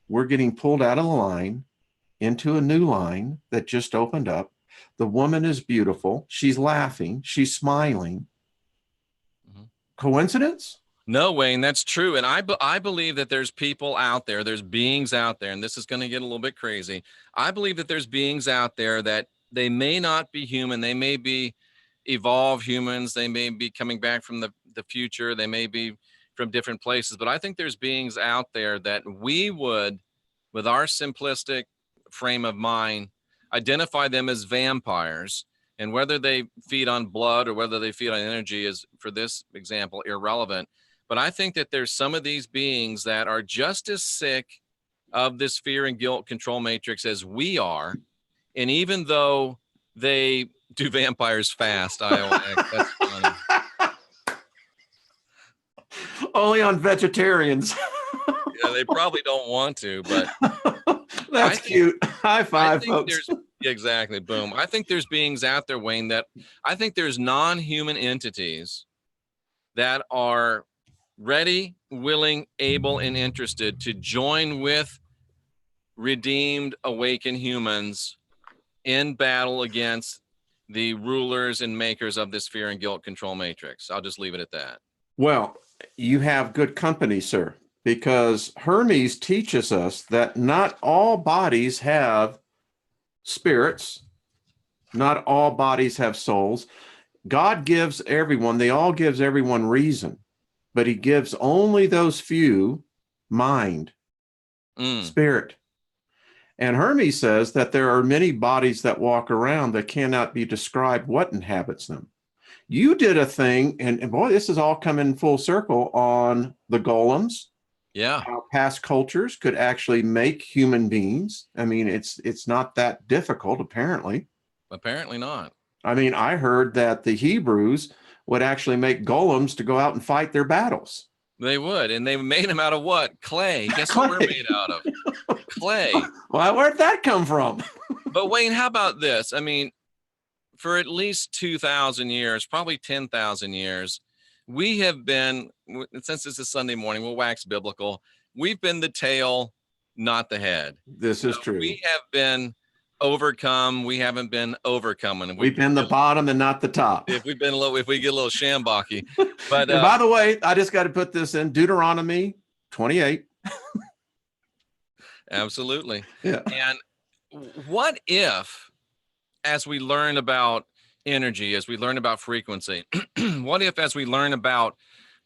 we're getting pulled out of the line into a new line that just opened up. The woman is beautiful. She's laughing. She's smiling. Mm-hmm. Coincidence? No, Wayne, that's true. And I believe that there's people out there, there's beings out there, and this is going to get a little bit crazy. I believe that there's beings out there that they may not be human. They may be evolved humans. They may be coming back from the future. They may be from different places. But I think there's beings out there that we would, with our simplistic frame of mind, identify them as vampires. And whether they feed on blood or whether they feed on energy is, for this example, irrelevant. But I think that there's some of these beings that are just as sick of this fear and guilt control matrix as we are. And even though they do vampires fast, that's funny. Only on vegetarians. Yeah, they probably don't want to, but that's cute. High five, folks. Exactly. Boom. I think there's beings out there, Wayne, that I think there's non-human entities that are ready, willing, able, and interested to join with redeemed, awakened humans in battle against the rulers and makers of this fear and guilt control matrix. I'll just leave it at that. Well, you have good company, sir, because Hermes teaches us that not all bodies have spirits. Not all bodies have souls. God gives everyone, they all gives everyone reason, but he gives only those few mind, spirit. And Hermes says that there are many bodies that walk around that cannot be described what inhabits them. You did a thing, and boy, this is all coming full circle on the golems. Yeah. How past cultures could actually make human beings. I mean, it's not that difficult, apparently. Apparently not. I mean, I heard that the Hebrews would actually make golems to go out and fight their battles. They would, and they made them out of what? Clay. Guess Clay. what we're made out of? Clay. Well, where'd that come from? But Wayne, how about this? I mean, for at least 2,000 years, probably 10,000 years, we have been, since this is Sunday morning, we'll wax biblical, we've been the tail, not the head. This is true. We have been overcome. We haven't been overcoming. We've been the bottom and not the top. If we get a little shambaki. But and by the way, I just got to put this in Deuteronomy 28. Absolutely. Yeah. And what if, as we learn about energy, as we learn about frequency, what if, as we learn about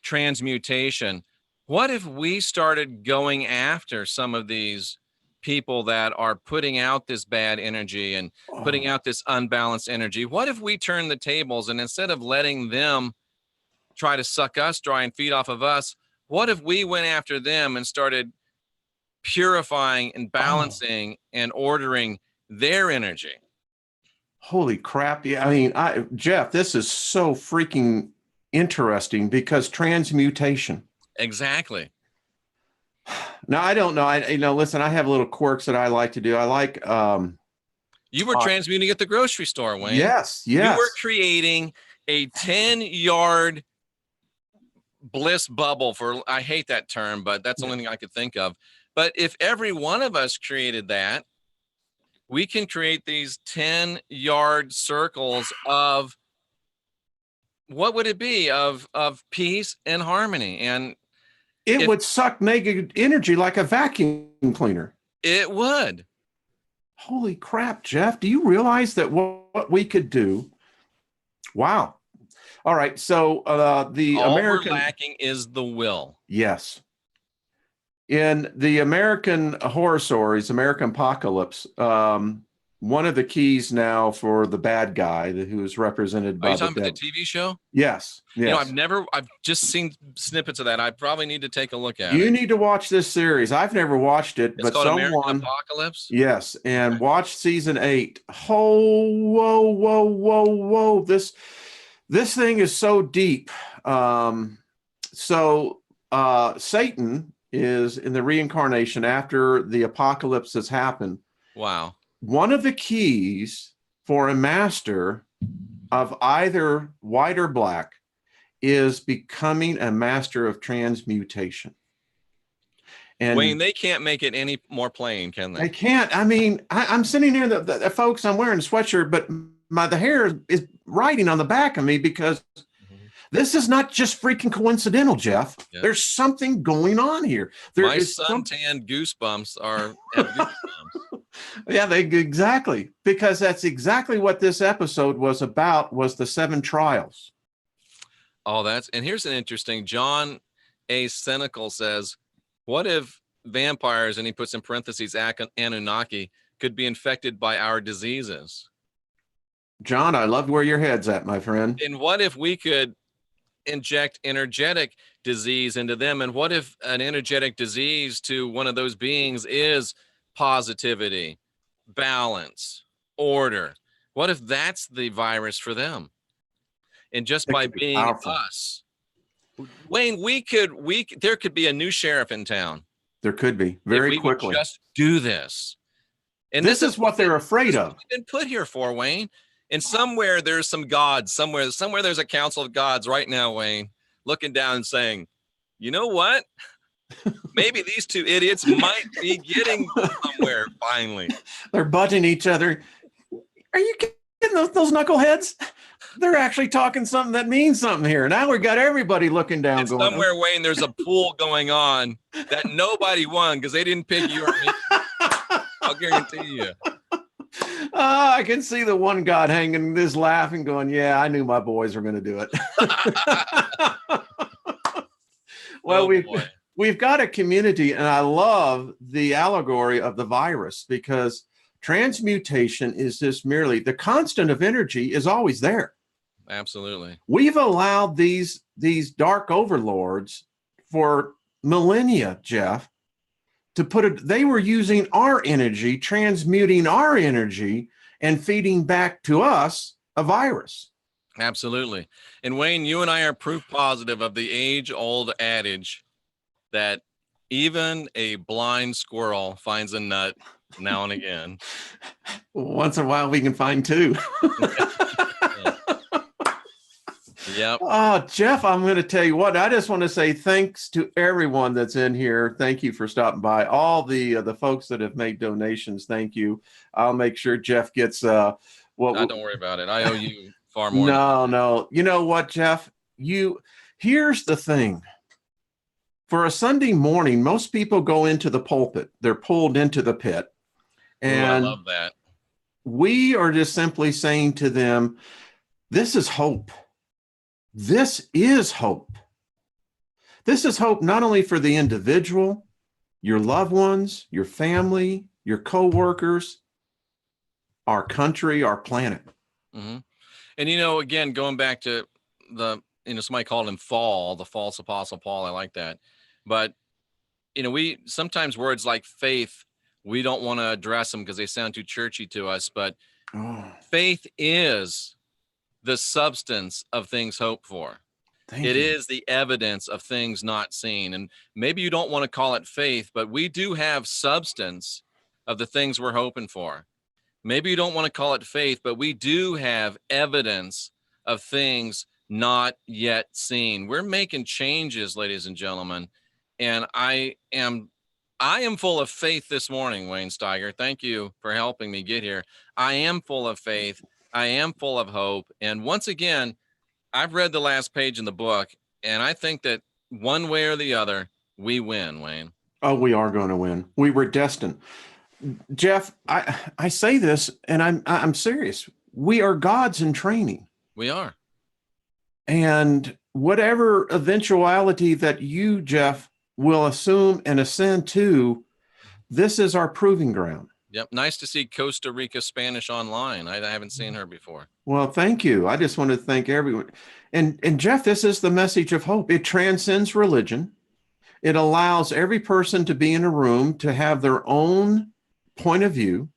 transmutation, what if we started going after some of these people that are putting out this bad energy and putting out this unbalanced energy? What if we turn the tables, and instead of letting them try to suck us dry and feed off of us, what if we went after them and started purifying and balancing and ordering their energy? Holy crap. Yeah. I mean, Jeff, this is so freaking interesting, because transmutation. Exactly. Now, I don't know. Listen, I have little quirks that I like to do. I like, you were transmuting at the grocery store, Wayne. Yes. You were creating a 10-yard bliss bubble I hate that term, but that's the only thing I could think of. But if every one of us created that, we can create these 10-yard circles of, what would it be, of peace and harmony. And it would suck negative energy like a vacuum cleaner. It would. Holy crap, Jeff. Do you realize that what we could do? Wow. All right. So the all American we're lacking is the will. Yes. In the American horror stories, Americanpocalypse, one of the keys now for the bad guy who is represented by Are you talking about the TV show? Yes. Yes. You know, I've just seen snippets of that. I probably need to take a look at it. You need to watch this series. I've never watched it, It's but called Americanpocalypse. Yes, and watch season 8. Oh, whoa. This thing is so deep. Satan is in the reincarnation after the apocalypse has happened. Wow. One of the keys for a master of either white or black is becoming a master of transmutation. And Wayne, they can't make it any more plain, can they? They can't. I mean, I'm sitting here, the folks, I'm wearing a sweatshirt, but the hair is riding on the back of me because this is not just freaking coincidental, Jeff. Yeah. There's something going on here. My suntan goosebumps are goosebumps. Yeah, exactly. Because that's exactly what this episode was about, was the 7 trials. Oh, and here's an interesting, John A. Cynical says, what if vampires, and he puts in parentheses, Anunnaki, could be infected by our diseases? John, I love where your head's at, my friend. And what if we could inject energetic disease into them? And what if an energetic disease to one of those beings is positivity, balance, order? What if that's the virus for them? And just by being us, Wayne, there could be a new sheriff in town. There could be, very quickly. Just do this. And this is what they're afraid of. We've been put here for, Wayne. And somewhere there's some gods, somewhere there's a council of gods right now, Wayne, looking down and saying, you know what? Maybe these two idiots might be getting somewhere finally. They're butting each other. Are you kidding those knuckleheads? They're actually talking something that means something here. Now we've got everybody looking down. And somewhere, Wayne, there's a pool going on that nobody won because they didn't pick you or me. I'll guarantee you. I can see the one god hanging this laughing, going, yeah, I knew my boys were going to do it. Well, we've got a community, and I love the allegory of the virus, because transmutation is just merely the constant of energy is always there. Absolutely. We've allowed these dark overlords for millennia, Jeff, to put it. They were using our energy, transmuting our energy, and feeding back to us a virus. Absolutely. And Wayne, you and I are proof positive of the age-old adage that even a blind squirrel finds a nut now and again. Once in a while, we can find 2. Yep. Oh, Jeff, I'm going to tell you what, I just want to say thanks to everyone that's in here. Thank you for stopping by. All the folks that have made donations, thank you. I'll make sure Jeff gets don't worry about it. I owe you far more. No. You know what, Jeff? Here's the thing. For a Sunday morning, most people go into the pulpit. They're pulled into the pit. And I love that. We are just simply saying to them, this is hope. This is hope. This is hope not only for the individual, your loved ones, your family, your co-workers, our country, our planet. Mm-hmm. And, again, going back to somebody called him the false apostle Paul. I like that. But, we sometimes words like faith, we don't want to address them because they sound too churchy to us. But faith is the substance of things hoped for. It is the evidence of things not seen. And maybe you don't want to call it faith, but we do have substance of the things we're hoping for. Maybe you don't want to call it faith, but we do have evidence of things not yet seen. We're making changes, ladies and gentlemen. And I am full of faith this morning, Wayne Steiger. Thank you for helping me get here. I am full of faith. I am full of hope. And once again, I've read the last page in the book, and I think that one way or the other, we win, Wayne. Oh, we are going to win. We were destined. Jeff, I say this, and I'm serious. We are gods in training. We are. And whatever eventuality that you, Jeff, will assume and ascend to, this is our proving ground. Yep. Nice to see Costa Rica Spanish online. I haven't seen her before. Well, thank you. I just want to thank everyone. And Jeff, this is the message of hope. It transcends religion. It allows every person to be in a room to have their own point of view,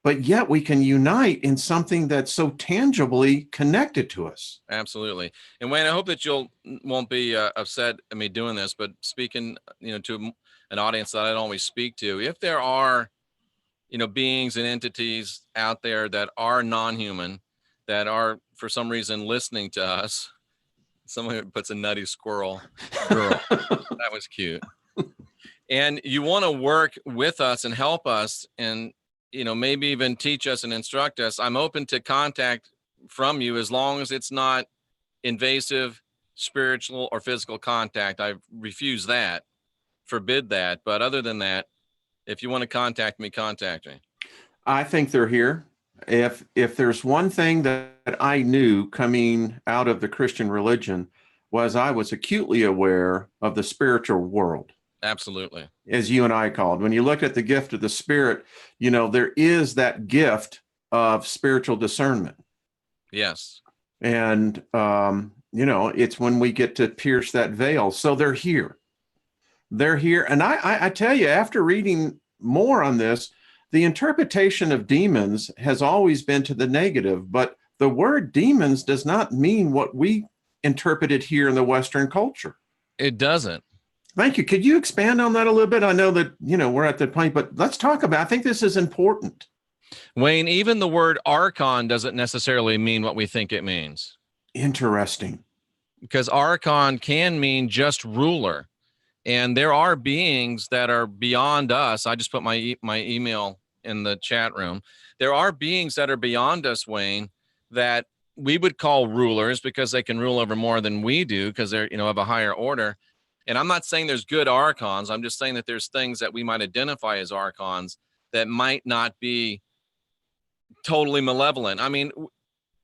but yet we can unite in something that's so tangibly connected to us. Absolutely. And Wayne, I hope that won't be upset at me doing this, but speaking, to an audience that I don't always speak to, if there are, beings and entities out there that are non-human, that are for some reason listening to us, someone puts a nutty squirrel. Girl, that was cute. And you want to work with us and help us and, maybe even teach us and instruct us. I'm open to contact from you as long as it's not invasive, spiritual or physical contact. I refuse that, forbid that. But other than that, if you want to contact me, contact me. I think they're here. If there's one thing that I knew coming out of the Christian religion was I was acutely aware of the spiritual world. Absolutely. As you and I called. When you look at the gift of the Spirit, there is that gift of spiritual discernment. Yes. And, it's when we get to pierce that veil. So they're here. They're here. And I tell you, after reading more on this, the interpretation of demons has always been to the negative, but the word demons does not mean what we interpreted here in the Western culture. It doesn't. Thank you. Could you expand on that a little bit? I know that, we're at that point, but let's talk about, I think this is important. Wayne, even the word archon doesn't necessarily mean what we think it means. Interesting. Because archon can mean just ruler. And there are beings that are beyond us. I just put my email in the chat room. There are beings that are beyond us, Wayne, that we would call rulers because they can rule over more than we do because they're, of a higher order. And I'm not saying there's good archons. I'm just saying that there's things that we might identify as archons that might not be totally malevolent. I mean,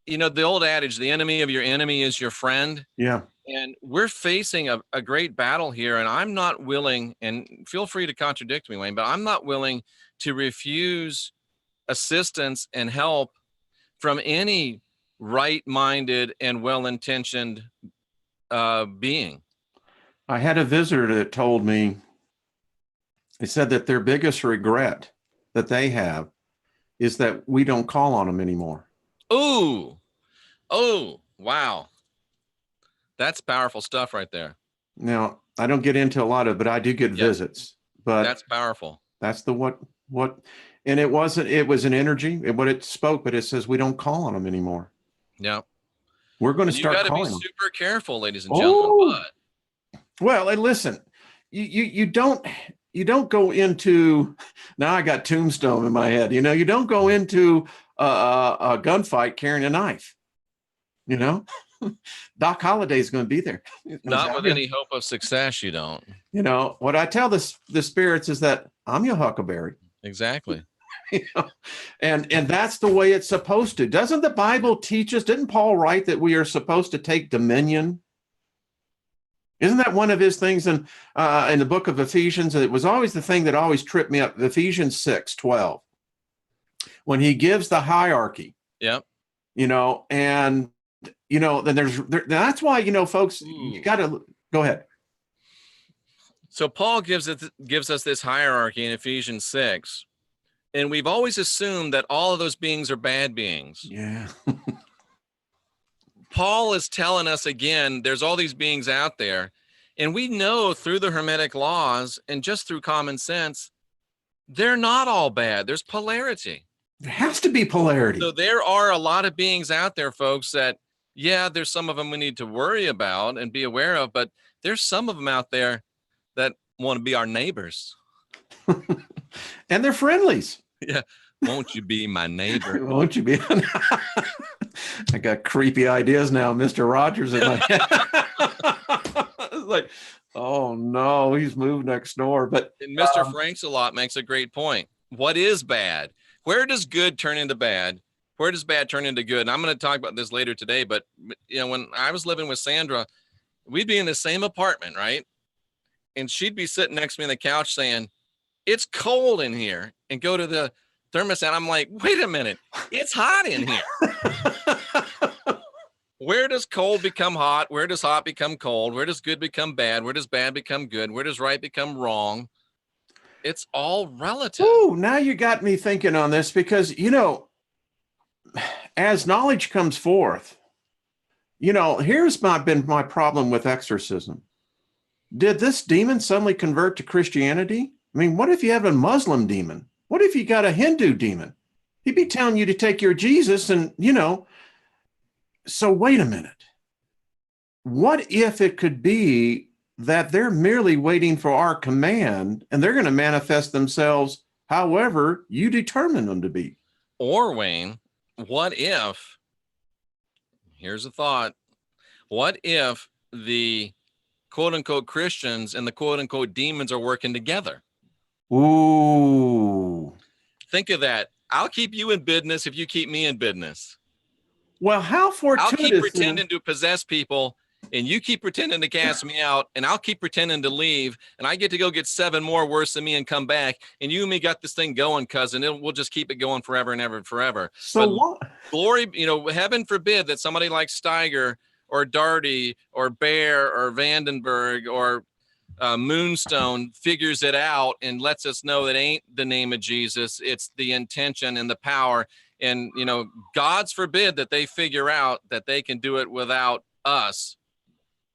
the old adage, the enemy of your enemy is your friend. Yeah. And we're facing a great battle here. And I'm not willing, and feel free to contradict me, Wayne, but I'm not willing to refuse assistance and help from any right-minded and well-intentioned being. I had a visitor that told me, they said that their biggest regret that they have is that we don't call on them anymore. Oh, wow. That's powerful stuff right there. Now, I don't get into a lot of, but I do get visits, but that's powerful. That's the what, and it was an energy, what it spoke, but it says we don't call on them anymore. Yeah. We're going to start calling them. You got to be super careful, ladies and gentlemen. Well, and listen, you don't go into, now I got Tombstone in my head, you don't go into a gunfight carrying a knife, Doc Holliday's going to be there. Not with any hope of success, you don't. What I tell the spirits is that I'm your huckleberry. Exactly. And that's the way it's supposed to. Doesn't the Bible teach us, didn't Paul write that we are supposed to take dominion? Isn't that one of his things in the book of Ephesians? It was always the thing that always tripped me up. Ephesians 6:12, when he gives the hierarchy. Yep. And then that's why folks, you got to go ahead. So Paul gives us this hierarchy in Ephesians 6, and we've always assumed that all of those beings are bad beings. Yeah. Paul is telling us again, there's all these beings out there, and we know through the Hermetic laws and just through common sense, they're not all bad. There's polarity. There has to be polarity. So there are a lot of beings out there, folks, that Yeah, there's some of them we need to worry about and be aware of, but there's some of them out there that want to be our neighbors. And they're friendlies. Yeah. Won't you be my neighbor? Won't you be? I got creepy ideas now, Mr. Rogers in my head. It's like, oh no, he's moved next door. But And Mr. Franks a lot makes a great point. What is bad? Where does good turn into bad? Where does bad turn into good? And I'm going to talk about this later today, but when I was living with Sandra, we'd be in the same apartment, right? And she'd be sitting next to me on the couch saying, it's cold in here, and go to the thermostat. I'm like, wait a minute, it's hot in here. Where does cold become hot? Where does hot become cold? Where does good become bad? Where does bad become good? Where does right become wrong? It's all relative. Ooh, now you got me thinking on this, because, as knowledge comes forth, here's been my problem with exorcism. Did this demon suddenly convert to Christianity? I mean, what if you have a Muslim demon? What if you got a Hindu demon? He'd be telling you to take your Jesus and, so wait a minute. What if it could be that they're merely waiting for our command and they're going to manifest themselves however you determine them to be? Or, Wayne, what if, here's a thought, what if the quote unquote Christians and the quote unquote demons are working together? Ooh. Think of that. I'll keep you in business if you keep me in business. Well, how fortuitous. I'll keep pretending to possess people, and you keep pretending to cast me out, and I'll keep pretending to leave, and I get to go get 7 more worse than me and come back, and you and me got this thing going, cousin. We'll just keep it going forever and ever and forever. So but what? Glory, heaven forbid that somebody like Steiger or Daugherty or Bear or Vandenberg or Moonstone figures it out and lets us know it ain't the name of Jesus. It's the intention and the power. And, God's forbid that they figure out that they can do it without us.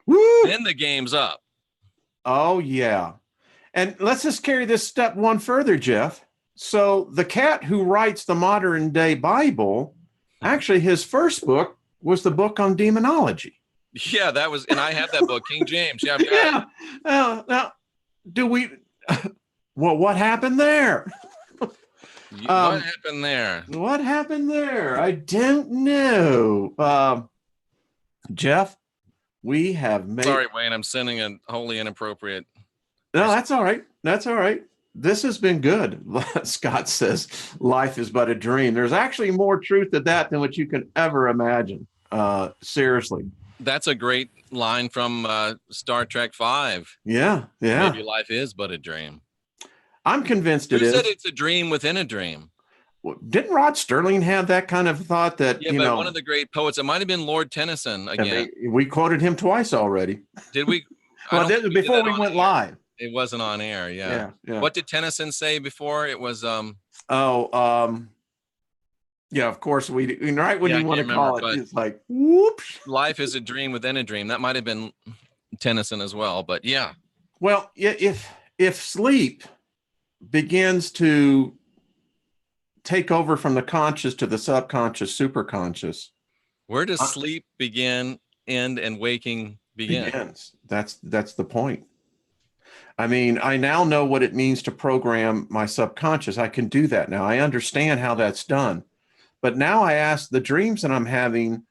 Woo! Then the game's up. Oh, yeah. And let's just carry this step one further, Jeff. So the cat who writes the modern day Bible, actually his first book was the book on demonology. Yeah, that was, and I had that book, King James. Yeah. Yeah. Now, what happened there? What happened there? What happened there? I don't know. Jeff, we have made. Sorry, Wayne, I'm sending a wholly inappropriate. No, that's all right. That's all right. This has been good. Scott says life is but a dream. There's actually more truth to that than what you can ever imagine. Seriously. That's a great line from Star Trek V. Yeah. Maybe life is but a dream. I'm convinced it is. Who said it's a dream within a dream? Didn't Rod Sterling have that kind of thought that, one of the great poets, it might have been Lord Tennyson again. We quoted him twice already. Did we? Well, before we went live. It wasn't on air. Yeah. What did Tennyson say before? It was, yeah, of course right when you want to call it, it's like, whoops. Life is a dream within a dream. That might have been Tennyson as well, but yeah. Well, if sleep begins to take over from the conscious to the subconscious, superconscious. Where does sleep begin, end, and waking begins? That's the point. I mean, I now know what it means to program my subconscious. I can do that now. I understand how that's done. But now I ask, the dreams that I'm having,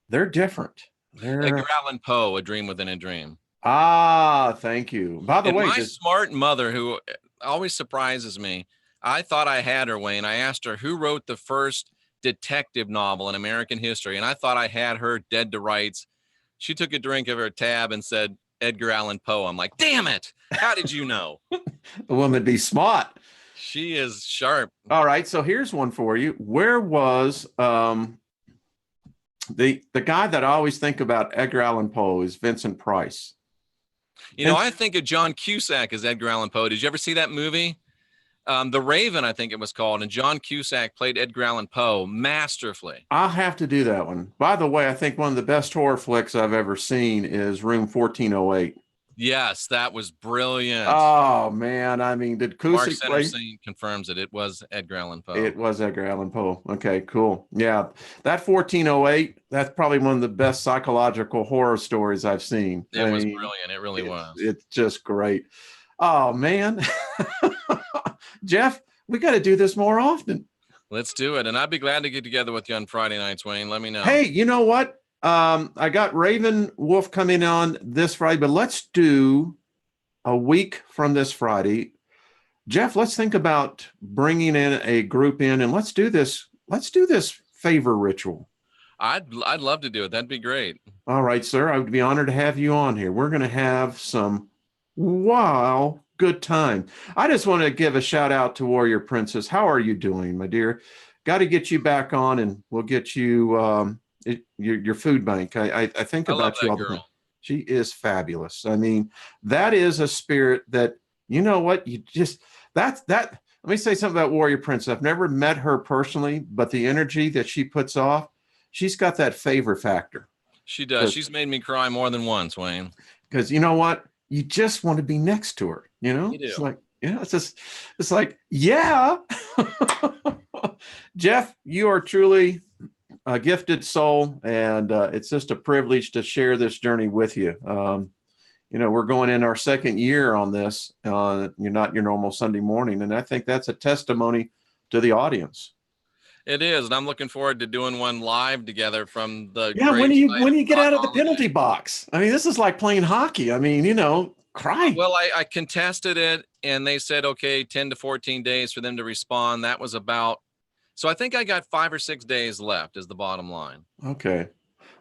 they're different. Edgar Allan Poe, A Dream Within a Dream. Ah, thank you. By the way, my smart mother, who always surprises me, I thought I had her, Wayne. I asked her who wrote the first detective novel in American history, and I thought I had her dead to rights. She took a drink of her tab and said Edgar Allan Poe. I'm like, damn it! How did you know? The woman be smart. She is sharp. All right, so here's one for you. Where was the guy that I always think about Edgar Allan Poe is Vincent Price. I think of John Cusack as Edgar Allan Poe. Did you ever see that movie? The Raven, I think it was called, and John Cusack played Edgar Allan Poe masterfully. I'll have to do that one. By the way, I think one of the best horror flicks I've ever seen is Room 1408. Yes, that was brilliant. Oh man, I mean, did Mark Cusick play? Sanderson confirms it. It was Edgar Allan Poe. It was Edgar Allan Poe. Okay, cool. Yeah, that 1408. That's probably one of the best psychological horror stories I've seen. It I was mean, brilliant. It really was. it's just great. Oh man, Jeff, we got to do this more often. Let's do it. And I'd be glad to get together with you on Friday nights, Wayne. Let me know. Hey, you know what? I got Raven Wolf coming on this Friday, but let's do a week from this Friday. Jeff, let's think about bringing in a group in, and let's do this. Let's do this favor ritual. I'd love to do it. That'd be great. All right, sir. I would be honored to have you on here. We're going to have some wow good time. I just want to give a shout out to Warrior Princess. How are you doing, my dear? Got to get you back on, and we'll get you your food bank. I think about you all the time. She is fabulous. I mean, that is a spirit that, you know what, you just that let me say something about Warrior Princess. I've never met her personally, but the energy that she puts off, she's got that favor factor. She does. She's made me cry more than once, Wayne. Because you know what? You just want to be next to her, you know? You do. It's like, yeah, it's like, yeah. Jeff, you are truly a gifted soul, and it's just a privilege to share this journey with you. You know, we're going in our second year on this. You're not your normal Sunday morning, and I think that's a testimony to the audience. It is, and I'm looking forward to doing one live together from the. Yeah, when do you get out of the penalty box? I mean, this is like playing hockey. I mean, you know, cry. Well, I contested it, and they said, okay, 10 to 14 days for them to respond. That was about. So I think I got 5 or 6 days left is the bottom line. Okay.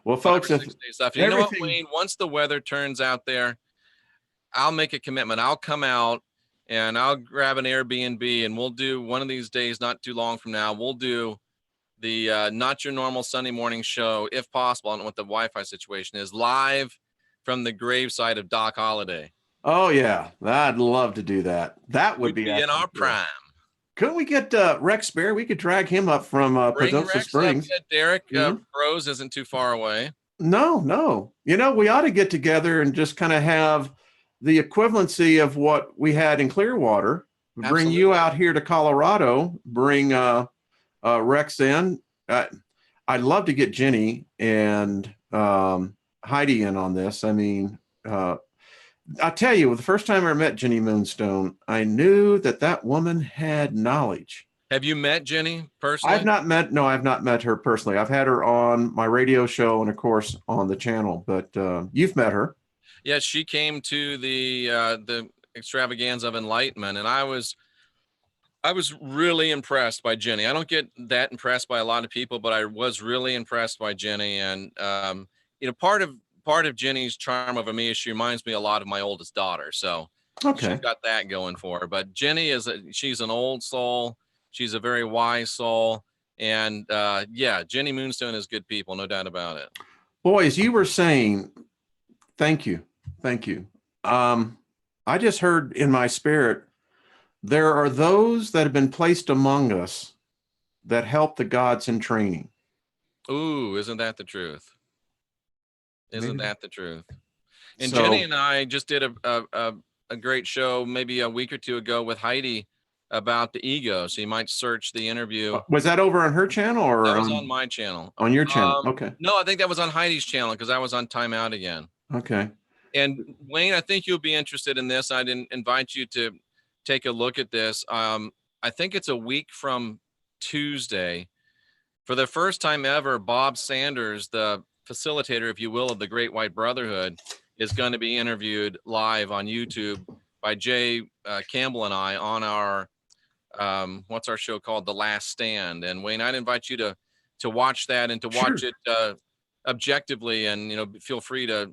Well, folks, 5 or 6 days left. You know what, Wayne? Once the weather turns out there, I'll make a commitment. I'll come out and I'll grab an Airbnb, and we'll do one of these days, not too long from now. We'll do the Not Your Normal Sunday Morning Show, if possible. I don't know what the Wi-Fi situation is, live from the gravesite of Doc Holliday. Oh, yeah. I'd love to do that. That would be in our prime. Couldn't we get Rex Bear? We could drag him up from Padosa Springs. Derek Rose isn't too far away. No. You know, we ought to get together and just kind of have the equivalency of what we had in Clearwater. Absolutely. Bring you out here to Colorado. Bring Rex in. I'd love to get Jenny and Heidi in on this. I mean, I'll tell you, the first time I met Jenny Moonstone, I knew that woman had knowledge. Have you met Jenny personally? I've not met her personally. I've had her on my radio show and, of course, on the channel. But you've met her. Yes, she came to the extravaganza of enlightenment, and I was really impressed by Jenny. I don't get that impressed by a lot of people, but I was really impressed by Jenny. And you know, part of Jenny's charm over me is she reminds me a lot of my oldest daughter. So okay, she's got that going for her. But Jenny she's an old soul. She's a very wise soul. And yeah, Jenny Moonstone is good people, no doubt about it. Boys, you were saying, thank you. I just heard in my spirit, there are those that have been placed among us that help the gods in training. Ooh, isn't that the truth? Isn't that the truth? And so, Jenny and I just did a great show maybe a week or two ago with Heidi about the ego. So you might search the interview. Was that over on her channel or that was on my channel? On your channel. Okay. No, I think that was on Heidi's channel because I was on timeout again. Okay. And Wayne, I think you'll be interested in this. I didn't invite you to take a look at this. I think it's a week from Tuesday. For the first time ever, Bob Sanders, the facilitator, if you will, of the Great White Brotherhood, is going to be interviewed live on YouTube by Jay Campbell and I on our what's our show called, The Last Stand. And Wayne, I'd invite you to watch that and to watch it objectively, and feel free to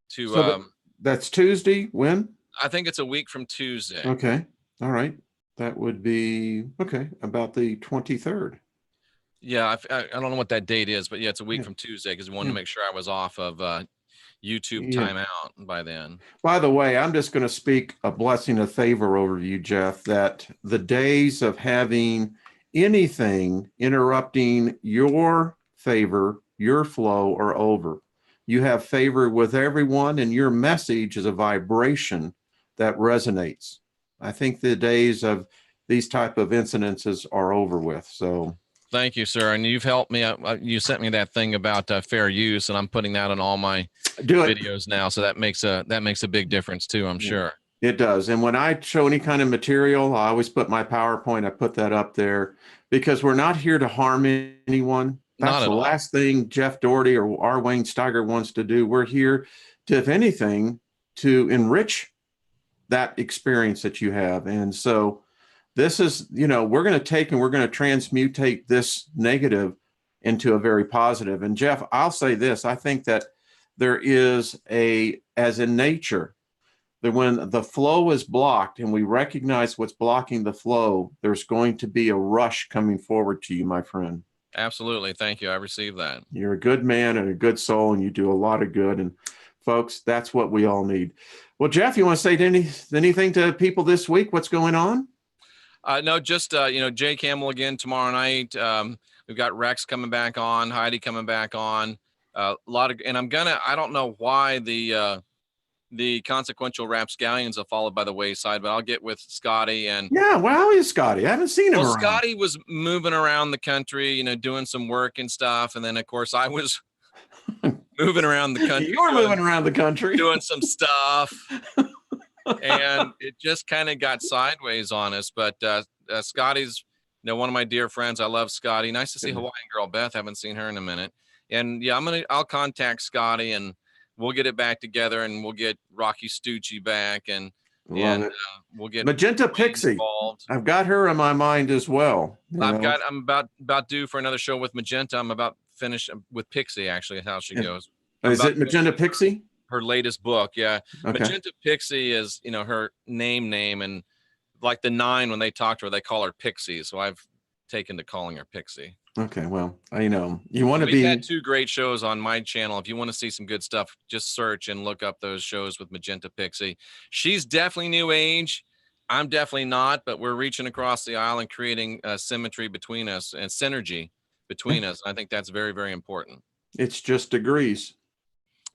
so that's Tuesday. When? I think it's a week from Tuesday. Okay. All right. That would be about the 23rd. Yeah, I don't know what that date is, but yeah, it's a week from Tuesday because we wanted to make sure I was off of YouTube timeout by then. By the way, I'm just going to speak a blessing of favor over you, Jeff, that the days of having anything interrupting your favor, your flow, are over. You have favor with everyone, and your message is a vibration that resonates. I think the days of these type of incidences are over with. So thank you, sir. And you've helped me. You sent me that thing about fair use, and I'm putting that on all my videos now. So that makes a big difference too, I'm sure. It does. And when I show any kind of material, I always put my PowerPoint, I put that up there, because we're not here to harm anyone. That's the last thing Jeff Daugherty or R. Wayne Steiger wants to do. We're here to, if anything, to enrich that experience that you have. And so this is, we're going to take and we're going to transmutate this negative into a very positive. And Jeff, I'll say this, I think that there is as in nature, that when the flow is blocked and we recognize what's blocking the flow, there's going to be a rush coming forward to you, my friend. Absolutely. Thank you. I received that. You're a good man and a good soul, and you do a lot of good. And folks, that's what we all need. Well, Jeff, you want to say anything to people this week? What's going on? No, just, Jay Campbell again tomorrow night. We've got Rex coming back on, Heidi coming back on. I don't know why the consequential rapscallions have followed by the wayside, but I'll get with Scotty. And yeah, well, how is Scotty? I haven't seen him around. Scotty was moving around the country, doing some work and stuff. And then of course I was moving around the country. You were moving around the country doing some stuff. And it just kind of got sideways on us. But Scotty's, one of my dear friends. I love Scotty. Nice to see Hawaiian girl Beth. Haven't seen her in a minute. And yeah, I'll contact Scotty and we'll get it back together, and we'll get Rocky Stucci back, and we'll get Magenta Pixie involved. I've got her in my mind as well. I'm about due for another show with Magenta. I'm about finished with Pixie, actually, how she goes. Is it Magenta Pixie? Her latest book, yeah. Okay. Magenta Pixie is, her name, and like the 9, when they talk to her, they call her Pixie. So I've taken to calling her Pixie. Okay, well, you want to be. We've had 2 great shows on my channel. If you want to see some good stuff, just search and look up those shows with Magenta Pixie. She's definitely new age. I'm definitely not, but we're reaching across the aisle and creating symmetry between us and synergy between us. I think that's very, very important. It's just degrees.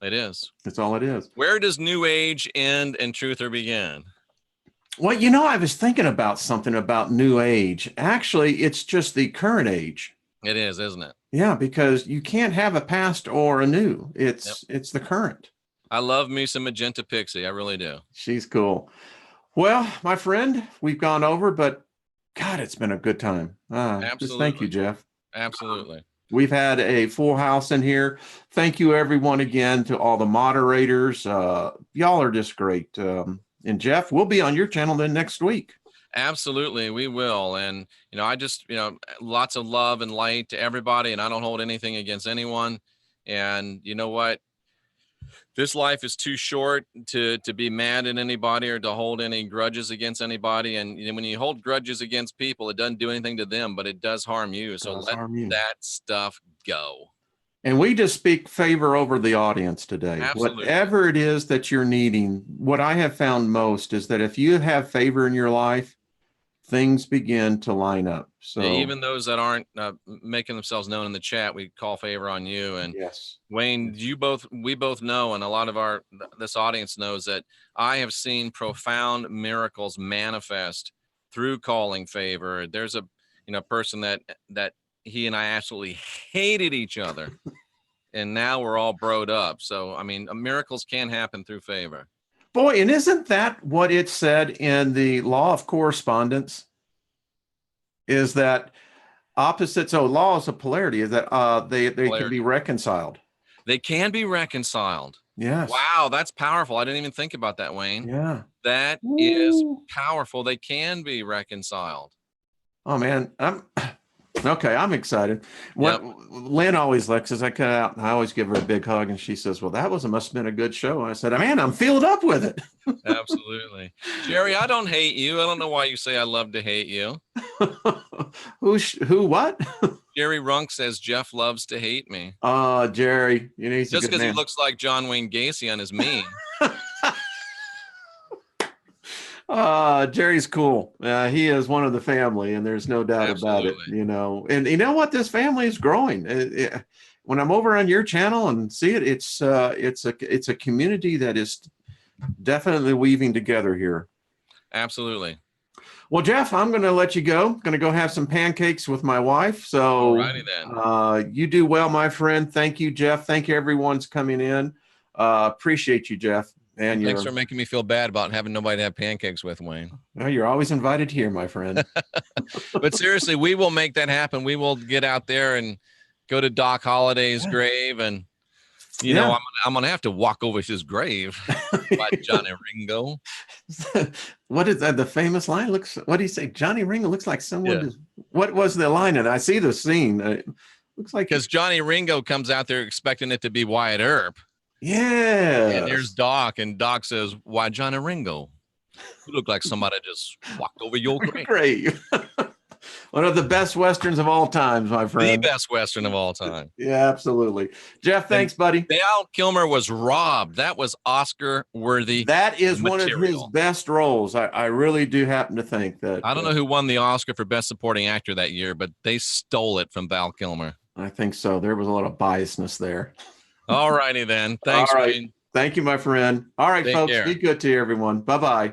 It is. That's all it is. Where does new age end and truther begin? Well, I was thinking about something about new age. Actually, it's just the current age. It is, isn't it? Yeah, because you can't have a past or a new. It's the current. I love me some Magenta Pixie. I really do. She's cool. Well, my friend, we've gone over, but God, it's been a good time. Absolutely. Just thank you, Jeff. Absolutely. We've had a full house in here. Thank you, everyone, again, to all the moderators. Y'all are just great. And Jeff, we'll be on your channel then next week. Absolutely, we will. And, I just, lots of love and light to everybody, and I don't hold anything against anyone. And you know what? This life is too short to be mad at anybody or to hold any grudges against anybody. And when you hold grudges against people, it doesn't do anything to them, but it does harm you. So let that stuff go. And we just speak favor over the audience today. Absolutely. Whatever it is that you're needing, what I have found most is that if you have favor in your life, things begin to line up. So even those that aren't making themselves known in the chat, we call favor on you. And yes, Wayne, we both know, and a lot of this audience knows, that I have seen profound miracles manifest through calling favor. There's a person that he and I absolutely hated each other, and now we're all broed up. So miracles can happen through favor. Boy, and isn't that what it said in the law of correspondence? Is that opposites? Oh, laws of polarity is that they can be reconciled. They can be reconciled. Yes. Wow, that's powerful. I didn't even think about that, Wayne. Yeah. That is powerful. They can be reconciled. Oh man, I'm excited. Lynn always lectures. I cut out and I always give her a big hug, and she says, well, must have been a good show. I said, man, I'm filled up with it. Absolutely. Jerry, I don't hate you. I don't know why you say I love to hate you. Who what? Jerry Runk says Jeff loves to hate me. Jerry, he's just because he looks like John Wayne Gacy on his meme. Jerry's cool. He is one of the family, and there's no doubt about it. Absolutely. You know, and you know what? This family is growing. When I'm over on your channel and see it, it's a community that is definitely weaving together here. Absolutely. Well, Jeff, I'm going to let you go. Going to go have some pancakes with my wife. So, Alrighty then. you do well, my friend. Thank you, Jeff. Thank you, everyone's coming in. Appreciate you, Jeff. And Thanks for making me feel bad about having nobody to have pancakes with, Wayne. Well, you're always invited here, my friend. But seriously, we will make that happen. We will get out there and go to Doc Holliday's grave, and you know, I'm gonna have to walk over his grave by Johnny Ringo. What is that? The famous line looks. What do you say? Johnny Ringo looks like someone. What was the line? And I see the scene. Looks like because Johnny Ringo comes out there expecting it to be Wyatt Earp. Yeah. And there's Doc, and Doc says, "Why, Johnny Ringo? You look like somebody just walked over your grave." Great. One of the best Westerns of all times, my friend. The best Western of all time. Yeah, absolutely. Jeff, thanks, buddy. Val Kilmer was robbed. That was Oscar-worthy. That is one of his best roles. I really do happen to think that. I don't know who won the Oscar for Best Supporting Actor that year, but they stole it from Val Kilmer. I think so. There was a lot of biasness there. All righty then. Thanks. All right. Thank you, my friend. All right, folks. Be good to everyone. Bye-bye.